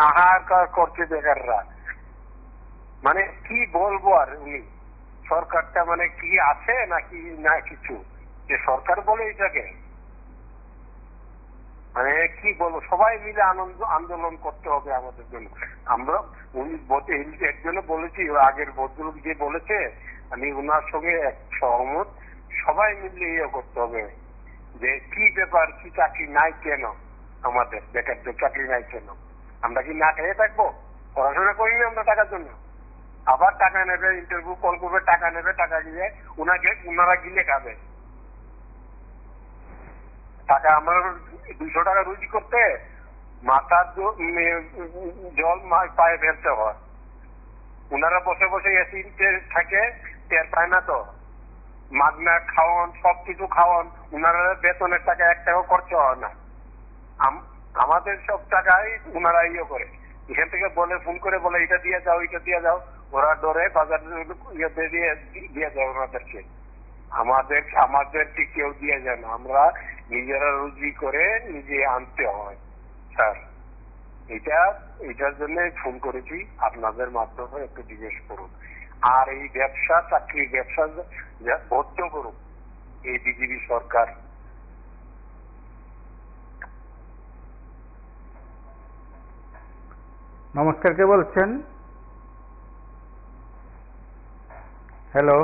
আহার করছে বেকাররা। মানে কি বলবো আর, উনি সরকারটা মানে কি আছে নাকি না কিছু, যে সরকার বলে এটাকে মানে কি বলবো, সবাই মিলে আন্দোলন করতে হবে আমাদের জন্য। আমরা উনি একজনে বলেছি, আগের ভদ্রলোক যে বলেছে আমি ওনার সঙ্গে সহমত, সবাই মিলে করতে হবে যে কি ব্যাপার, কি চাকরি নাই কেন, আমাদের বেকারদের চাকরি নাই কেন, আমরা কি না খেয়ে থাকবো? পড়াশোনা করিনি আমরা টাকার জন্য, আবার টাকা নেবে, ইন্টারভিউ কল করবে, টাকা নেবে, টাকা দিয়ে ওনারা গিলে খাবে টাকা। আমরা 200 টাকা রুজি করতে মাথার জল পায়ে ফেলতে হয়। ওনারা বসে বসে এসিতে থাকে, টের পায় না তো। মাগনা খাওয়ান, সবকিছু খাওয়ান, ওনারা বেতনের টাকা 1 টাকাও খরচ হয় না। আমাদের সব টাকাই ওনারা করে, এখান থেকে বলে ফোন করে বলে এটা দিয়ে যাও, এটা দিয়ে যাও, ওরা ডরে বাজার দিয়ে যায় ওনাদেরকে। আমাদেরকে কেউ দিয়ে যায় না, আমরা নিজেরা রুজি করে নিজে আনতে হয়। স্যার, এটার জন্য ফোন করেছি, আপনাদের মাধ্যমে একটু জিজ্ঞেস করুন। আর এই ব্যবসা, চাকরি ব্যবসা বদ্ধ করুন এই বিজেপি সরকার। নমস্কার, কে বলছেন? হ্যালো,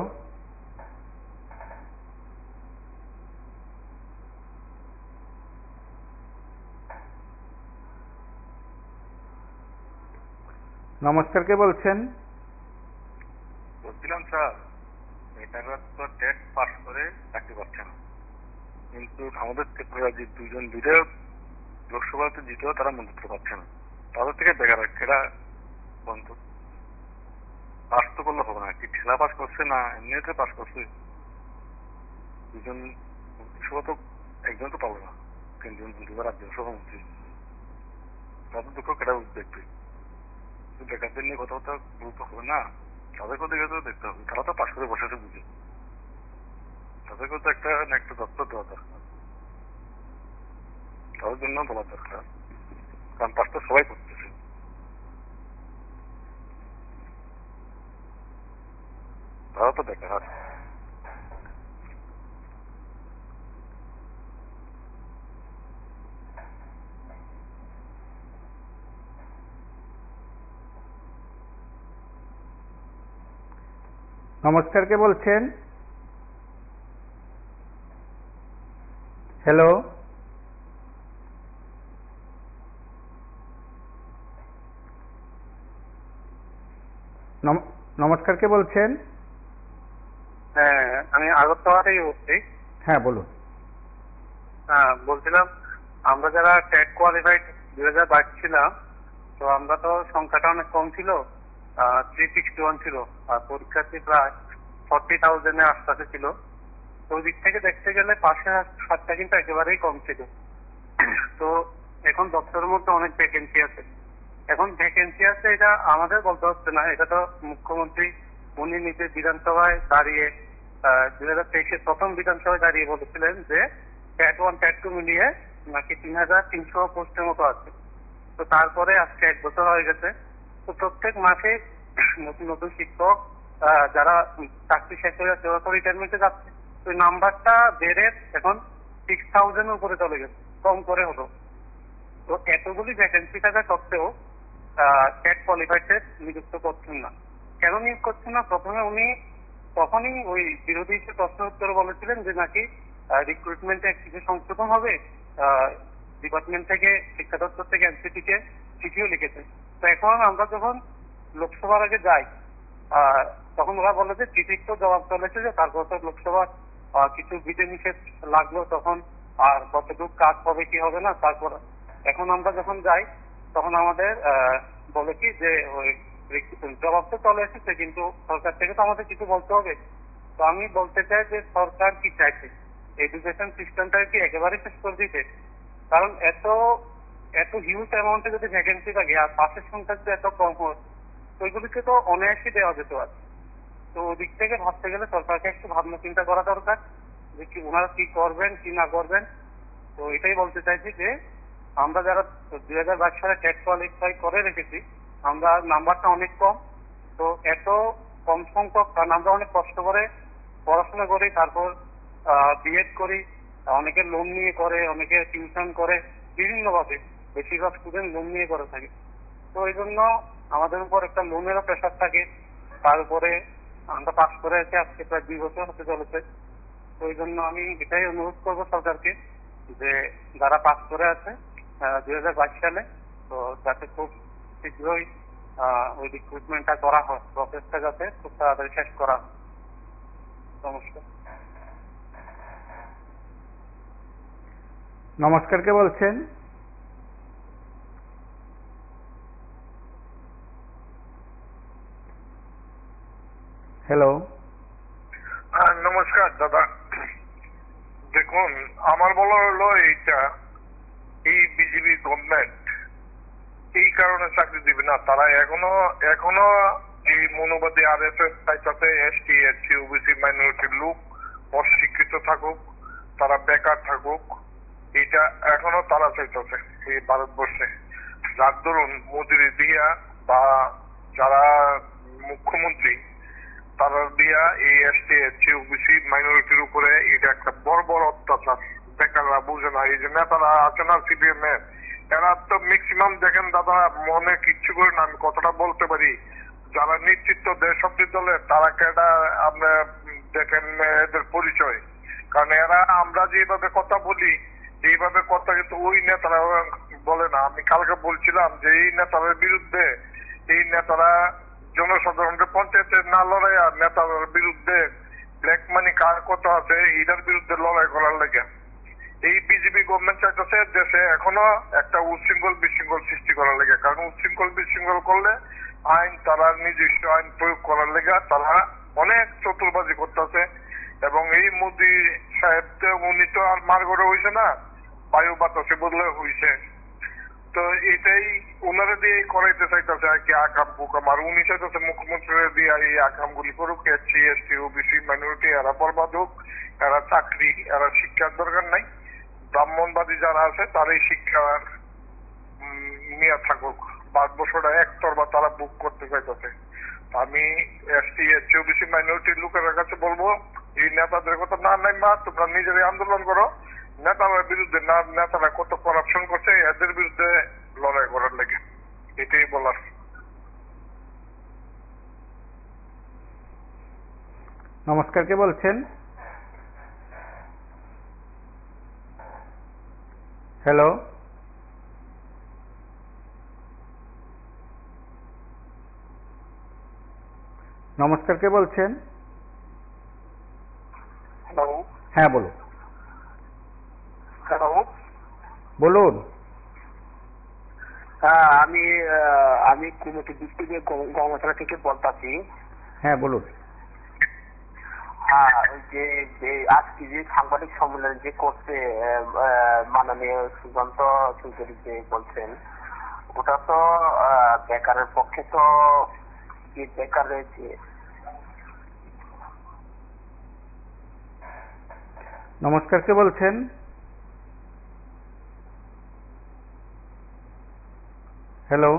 নমস্কার, কে বলছেন? বলছিলাম স্যার কিন্তু আমাদের ত্রিপুরা যে দুজন বিধায়ক লোকসভাতে জিতেও তারা মন্ত্রিত্ব পাচ্ছে না, তাদের থেকে দেখা রাখছে এরা বন্ধ। পাস তো করলে হবে না, কি ঠেলা পাস করছে না এমনিতে পাস করছে। দুজন মন্ত্রিসভা তো একজন তো পাবো না, তিনজন মন্ত্রী বা রাজ্য সভামন্ত্রী, তাদের দুঃখ কেটা দেখবে। বেকারদের নিয়ে কথাবার্তা গুরুত্ব হবে না, তাদেরকেও দেখে তো দেখতে হবে। তারা তো পাস করে বসে আছে বুঝে, তাদেরকেও তো একটা দপ্তর দেওয়া দরকার, তাদের জন্য বলা দরকার, কারণ পাস তো সবাই করতেছে। তারা তো বেকার। নমস্কার, কে বলছেন? হ্যালো, নমস্কার, কে বলছেন? হ্যাঁ, আমি আগরতলা থেকে বলছি। হ্যাঁ, বলুন। হ্যাঁ, বলছিলাম আমরা যারা টেট কোয়ালিফাইড 2022 ছিলাম, তো আমরা তো সংখ্যাটা অনেক কম ছিল, 361 ছিল, আর পরীক্ষার্থী প্রায় 40,000 এর আশপাশে ছিল। তো ওই দিক থেকে দেখতে গেলে পাশের হারটা কিন্তু একেবারেই কম ছিল। তো এখন দপ্তরের মধ্যে অনেক ভ্যাকেন্সি আছে। এখন ভ্যাকেন্সি আছে এটা আমাদের বলতে হচ্ছে না, এটা তো মুখ্যমন্ত্রী উনি নিজে বিধানসভায় দাঁড়িয়ে 2023-এর প্রথম বিধানসভায় দাঁড়িয়ে বলেছিলেন যে ট্যাট 1 ট্যাট 2 মিলিয়ে নাকি 3,300 পোস্টের মতো আছে। তো তারপরে আজকে 1 বছর হয়ে গেছে। তো প্রত্যেক মাসে নতুন নতুন শিক্ষক যারা চাকরি শেষ হয়ে যাচ্ছে ওরা তো রিটায়ারমেন্টে যাচ্ছে। তো নাম্বারটা বেড়ে এখন 6,000 উপরে চলে গেছে, কম করে হলো। তো এতগুলি ভ্যাকেন্সি থাকা সত্ত্বেও টেট কোয়ালিফাইড নিযুক্ত করছেন না। কেন নিয়োগ করছেন না? প্রথমে উনি তখনই ওই বিরোধী প্রশ্ন উত্তরে বলেছিলেন যে নাকি রিক্রুটমেন্টে কিছু সংশোধন হবে, ডিপার্টমেন্ট থেকে শিক্ষা দপ্তর থেকে এনসিটিকে চিঠিও লিখেছে। তো এখন আমরা যখন লোকসভার আগে যাই তখন ওরা বলে যে চিঠির তো জবাব চলেছে, যে তারপর তো লোকসভার কিছু বিধি নিষেধ লাগলো, তখন আর কতটুকু কাজ হবে কি হবে না। তারপর এখন আমরা যখন যাই তখন আমাদের বলে কি যে ওই জবাব তো চলে এসেছে, কিন্তু সরকার থেকে তো আমাদের কিছু বলতে হবে। তো আমি বলতে চাই যে সরকার কি চাইছে, এডুকেশন সিস্টেমটা কি একেবারে শেষ করে দিতে? কারণ এত হিউজ অ্যামাউন্টে যদি ভ্যাকেন্সি থাকে আর পাশের সংখ্যা যদি এত কম হয়, তো ওইগুলিকে তো অনায়াসই দেওয়া যেত আর। তো ওদিক থেকে ভাবতে গেলে সরকারকে একটু ভাবনা চিন্তা করা দরকার যে কি ওনারা কি করবেন কি না করবেন। তো এটাই বলতে চাইছি যে আমরা যারা 2022 সালে টেট কোয়ালিফাই করে রেখেছি, আমরা নাম্বারটা অনেক কম। তো এত কম সংখ্যক, কারণ আমরা অনেক কষ্ট করে পড়াশোনা করি, তারপর বিএড করি, অনেকে লোন নিয়ে করে, অনেকে টিউশন করে, বিভিন্নভাবে বেশিরভাগ স্টুডেন্ট লোন নিয়ে করে থাকে। তো এই জন্য আমাদের উপর একটা লোনেরও প্রেশার থাকে। তার উপরে আমরা পাস করে আছি আজকে প্রায় 2 বছর হতে চলেছে। তো এই জন্য আমি এটাই অনুরোধ করবো সরকারকে যে যারা পাস করে আছে 2022 সালে, তো যাতে খুব শীঘ্রই ওই রিক্রুটমেন্টটা করা হয়, প্রসেসটা যাতে খুব তাড়াতাড়ি শেষ করা হয়। নমস্কার। নমস্কার, কে বলছেন? হ্যালো, নমস্কার দাদা। দেখুন, আমার বলা হলো এইটা, এই বিজেপি গভর্নমেন্ট এই কারণে চাকরি দিবে না, তারা এখনো এই মনোবাদী RSS চাইতে ST SC OBC মাইনরিটির লোক অশিক্ষিত থাকুক, তারা বেকার থাকুক, এটা এখনো তারা চাইতেছে এই ভারতবর্ষে। যার দরুন মোদী দিয়া বা যারা মুখ্যমন্ত্রী তারা দিয়া এই ST SC OBC মাইনরিটির উপরে এটা একটা বড় বড় অত্যাচার। বেকাররা বুঝে না, এই যে নেতারা আছে না CPM এর, এরা তো ম্যাক্সিমাম দেখেন দাদা মনে কিচ্ছু করে না। আমি কথাটা বলতে পারি, যারা নেতৃত্ব দেয় সবজি দলের তারা কেডা আপনার দেখেন এদের পরিচয়। কারণ এরা আমরা যেভাবে কথা বলি এইভাবে কথা কিন্তু ওই নেতারা বলে না। আমি কালকে বলছিলাম যে এই নেতাদের বিরুদ্ধে, এই নেতারা জনসাধারণকে পঞ্চায়েতে না লড়াই আর নেতাদের বিরুদ্ধে ব্ল্যাক মানি কার কত আছে এটার বিরুদ্ধে লড়াই করার লাগে। এই বিজেপি গভর্নমেন্ট চাইতেছে দেশে এখনো একটা উচ্ছৃঙ্খল বিশৃঙ্খল সৃষ্টি করার লেগে, কারণ উচ্ছৃঙ্খল বিশৃঙ্খল করলে আইন তারা নিজস্ব আইন প্রয়োগ করার লেগে তারা অনেক চতুরবাজি করতেছে। এবং এই মোদী সাহেব উনি তো আর মারগড়ে হয়েছে না, বায়ু বাতাসে বদলে হয়েছে, তো এটাই ওনারা দিয়ে করাইতে চাইতেছে আর কি আকাম কুকাম। আর উনি চাইতেছে মুখ্যমন্ত্রী দিয়ে এই আকাম গুলি করুক, এসসি এসটি ওবিসি মাইনরিটি এরা বরবাদ হোক, এরা চাকরি এরা শিক্ষার দরকার নাই, ব্রাহ্মণবাদী যারা আছে তারাই শিক্ষার নিয়ে থাকুক, ভারতবর্ষটা একতরফা তারা বুক করতে চাইতেছে। আমি এসটি এসটি ওবিসি মাইনরিটির লোকের কাছে বলবো এই নেতাদের কথা না নাই মা, তোমরা নিজেরাই আন্দোলন করো, নেতাদের বিরুদ্ধে না, নেতারা কত করাপশন করছে এদের বিরুদ্ধে লড়াই করার লাগে, এটাই বলার। নমস্কার, কে বলছেন? হ্যালো, নমস্কার, কে বলছেন? হ্যালো, হ্যাঁ বলুন। হ্যালো, বলুন। হ্যাঁ আমি কুমিটি ডিস্ট্রিক্টের গঙ্গাতলা থেকে বলতাছি। হ্যাঁ বলুন। হ্যাঁ, যে আজকে যে সাংবাদিক সম্মেলন যে করছে মাননীয় সুকান্ত চৌধুরী যে বলছেন, ওটা তো বেকারের পক্ষে তো যে বেকার রয়েছে। নমস্কার, কে বলছেন? হ্যালো,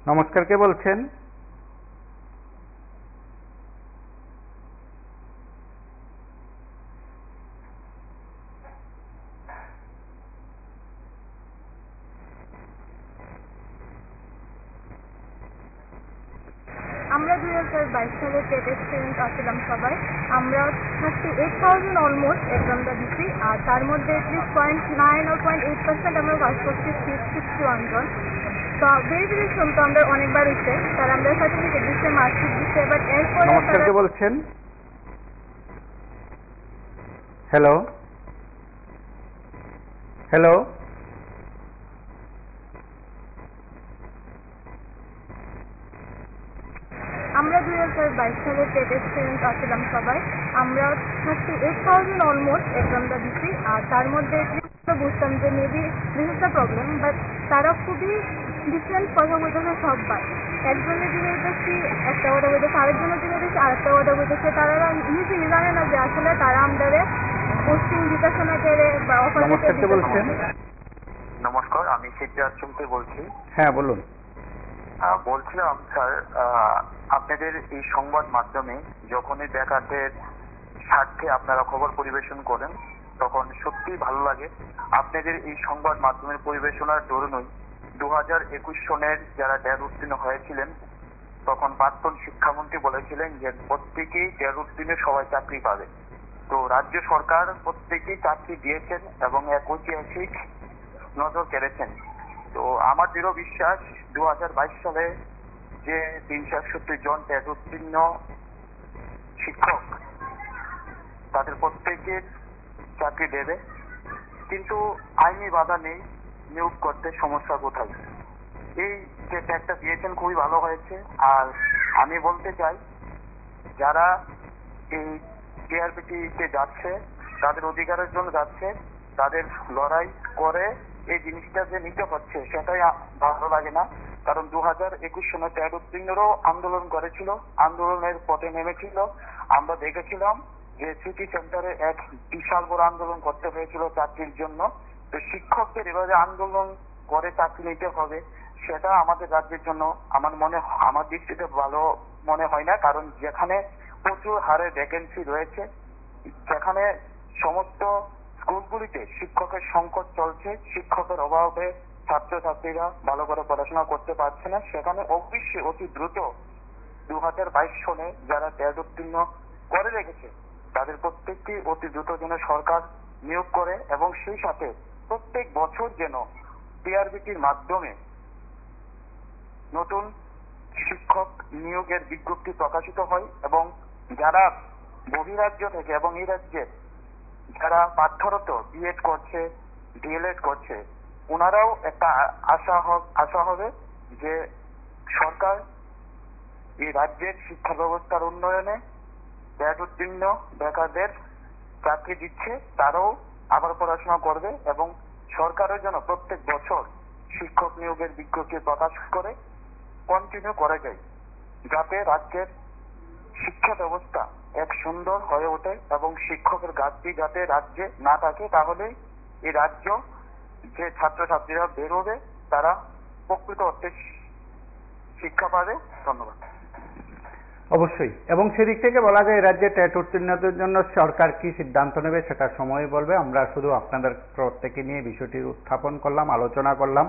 নমস্কার, কে বলছেন? আমরা 2022 সালে টেট এক্সপিরিয়েন্স আসছিলাম সবাই। আমরা 38,000 অলমোস্ট এক্সাম দিচ্ছি, আর তার মধ্যে এটলিস্ট 0.9 or 0.8% আমরা পাস করছি 61 জন। তো ভেরিফিকেশন তো আমরা অনেকবার হচ্ছে, তারা আমরা সার্টিফিকেট দিচ্ছে, মার্কশিট দিচ্ছে, বাট এরপরে নমস্কার, কে বলছেন? হ্যালো, হ্যালো, আমরা 2022 সালে টেট এক্সপিরিয়েন্স আসছিলাম সবাই। আমরা 38,000 অলমোস্ট এক্সামটা দিচ্ছি, আর তার মধ্যে বুঝতাম যে maybe this is the problem, but তারা খুবই ডিফারেন্ট কথা বলতেছে সববার। একজনের দিকে দেখছি একটা কথা বলতেছে, আরেকজনের দিকে দেখছি আরেকটা কথা বলতেছে। তারা নিজেই জানে না যে আসলে তারা আমাদের পোস্টিং দিতেছে না করে বা অফার বলছেন। নমস্কার, আমি সিদ্ধার্থ চুমকে বলছি। হ্যাঁ বলুন। বলছিলাম স্যার, আপনাদের এই সংবাদ মাধ্যমে যখনই বেকারদের স্বার্থে আপনারা খবর পরিবেশন করেন তখন সত্যিই ভালো লাগে। আপনাদের এই সংবাদ মাধ্যমের পরিবেশনার দরুনই 2021 সনের যারা ড্যার উত্তীর্ণ হয়েছিলেন তখন প্রাক্তন শিক্ষামন্ত্রী বলেছিলেন যে প্রত্যেকেই ড্যার উত্তীর্ণে সবাই চাকরি পাবে। তো রাজ্য সরকার প্রত্যেকেই চাকরি দিয়েছেন এবং এক ঐতিহাসিক নজর কেড়েছেন। তো আমার দৃঢ় বিশ্বাস 2022 সালে যে 370 জন ড্যার উত্তীর্ণ শিক্ষক তাদের প্রত্যেকের চাকরি দেবে, কিন্তু আইনি বাধা নেই নিয়োগ করতে। সমস্যা কোথায়? এই যে ট্যাগটা দিয়েছেন খুবই ভালো হয়েছে। আর আমি বলতে চাই যারা এই টিআরপিটিতে যাচ্ছে তাদের অধিকারের জন্য যাচ্ছে, তাদের লড়াই করে এই জিনিসটা যে নিতে হচ্ছে সেটাই ভালো লাগে না। কারণ 2021 সনে ট্যাগ উত্তীর্ণরাও আন্দোলন করেছিল, আন্দোলনের পথে নেমেছিল। আমরা দেখেছিলাম যে সিটি সেন্টারে এক বিশাল বড় আন্দোলন করতে হয়েছিল চাকরির জন্য। তো শিক্ষকদের এভাবে আন্দোলন করে চাকরি নিতে হবে সেটা আমাদের রাজ্যের জন্য আমার দৃষ্টিতে ভালো মনে হয় না। কারণ যেখানে প্রচুর হারে ভ্যাকেন্সি রয়েছে, যেখানে সমস্ত স্কুলগুলিতে শিক্ষকের সংকট চলছে, শিক্ষকের অভাবে ছাত্রছাত্রীরা ভালো করে পড়াশোনা করতে পারছে না, সেখানে অবশ্যই অতি দ্রুত 2022 সনে যারা ট্যাগ উত্তীর্ণ করে রেখেছে তাদের প্রত্যেকটি অতি দ্রুত যেন সরকার নিয়োগ করে এবং সেই সাথে প্রত্যেক বছর যেন ডিআরবিটির মাধ্যমে নতুন শিক্ষক নিয়োগের বিজ্ঞপ্তি প্রকাশিত হয় এবং যারা বহিরাজ্য থেকে এবং এই রাজ্যের যারা পাঠ্যরত বিএড করছে ডিএলএড করছে ওনারাও একটা আশা হবে যে সরকার এই রাজ্যের শিক্ষা ব্যবস্থার উন্নয়নে ব্যাট উত্তীর্ণ বেকারদের চাকরি দিচ্ছে, তারাও আবার পড়াশোনা করবে এবং সরকারের জন্য প্রত্যেক বছর শিক্ষক নিয়োগের বিজ্ঞপ্তি প্রকাশ করে কন্টিনিউ করা যায়, যাতে রাজ্যের শিক্ষা ব্যবস্থা এক সুন্দর হয়ে ওঠে এবং শিক্ষকের ঘাটতি যাতে রাজ্যে না থাকে, তাহলে এই রাজ্য যে ছাত্রছাত্রীরা বেরোবে তারা প্রকৃত অর্থে শিক্ষা পাবে। ধন্যবাদ। অবশ্যই, এবং সেদিক থেকে বলা যায় রাজ্যে টেট উত্তীর্ণদের জন্য সরকার কি সিদ্ধান্ত নেবে সেটা সময় বলবে। আমরা শুধু আপনাদের প্রত্যেকে নিয়ে বিষয়টি উত্থাপন করলাম, আলোচনা করলাম।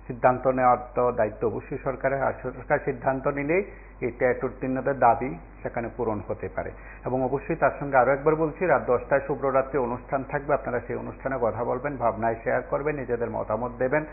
সিদ্ধান্ত নেওয়ার তো দায়িত্ব অবশ্যই সরকারের, আর সরকার সিদ্ধান্ত নিলেই এই টেট উত্তীর্ণদের দাবি সেখানে পূরণ হতে পারে। এবং অবশ্যই তার সঙ্গে আরো একবার বলছি, রাত 10টায় শুভ্ররাত্রি অনুষ্ঠান থাকবে, আপনারা সেই অনুষ্ঠানে কথা বলবেন, ভাবনায় শেয়ার করবেন, নিজেদের মতামত দেবেন।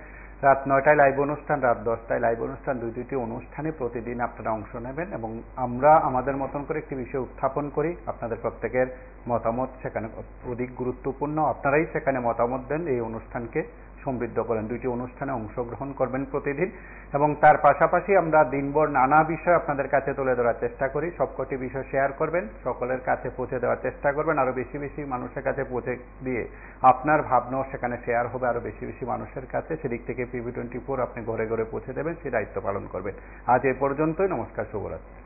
রাত 9টায় লাইভ অনুষ্ঠান, রাত 10টায় লাইভ অনুষ্ঠান, দুইটি অনুষ্ঠানে প্রতিদিন আপনারা অংশ নেবেন এবং আমরা আমাদের মতন করে একটি বিষয় উত্থাপন করি। আপনাদের প্রত্যেকের মতামত সেখানে অধিক গুরুত্বপূর্ণ, আপনারাই সেখানে মতামত দেন, এই অনুষ্ঠানকে সমৃদ্ধ করেন। দুইটি অনুষ্ঠানে অংশগ্রহণ করবেন প্রতিদিন এবং তার পাশাপাশি আমরা দিনভর নানা বিষয় আপনাদের কাছে তুলে ধরার চেষ্টা করি। সবকটি বিষয় শেয়ার করবেন, সকলের কাছে পৌঁছে দেওয়ার চেষ্টা করবেন, আরো বেশি বেশি মানুষের কাছে পৌঁছে দিয়ে আপনার ভাবনাও সেখানে শেয়ার হবে আরো বেশি বেশি মানুষের কাছে। সেদিক থেকে PB24 আপনি ঘরে ঘরে পৌঁছে দেবেন, সেই দায়িত্ব পালন করবেন। আজ এ পর্যন্তই। নমস্কার, শুভরাত্রি।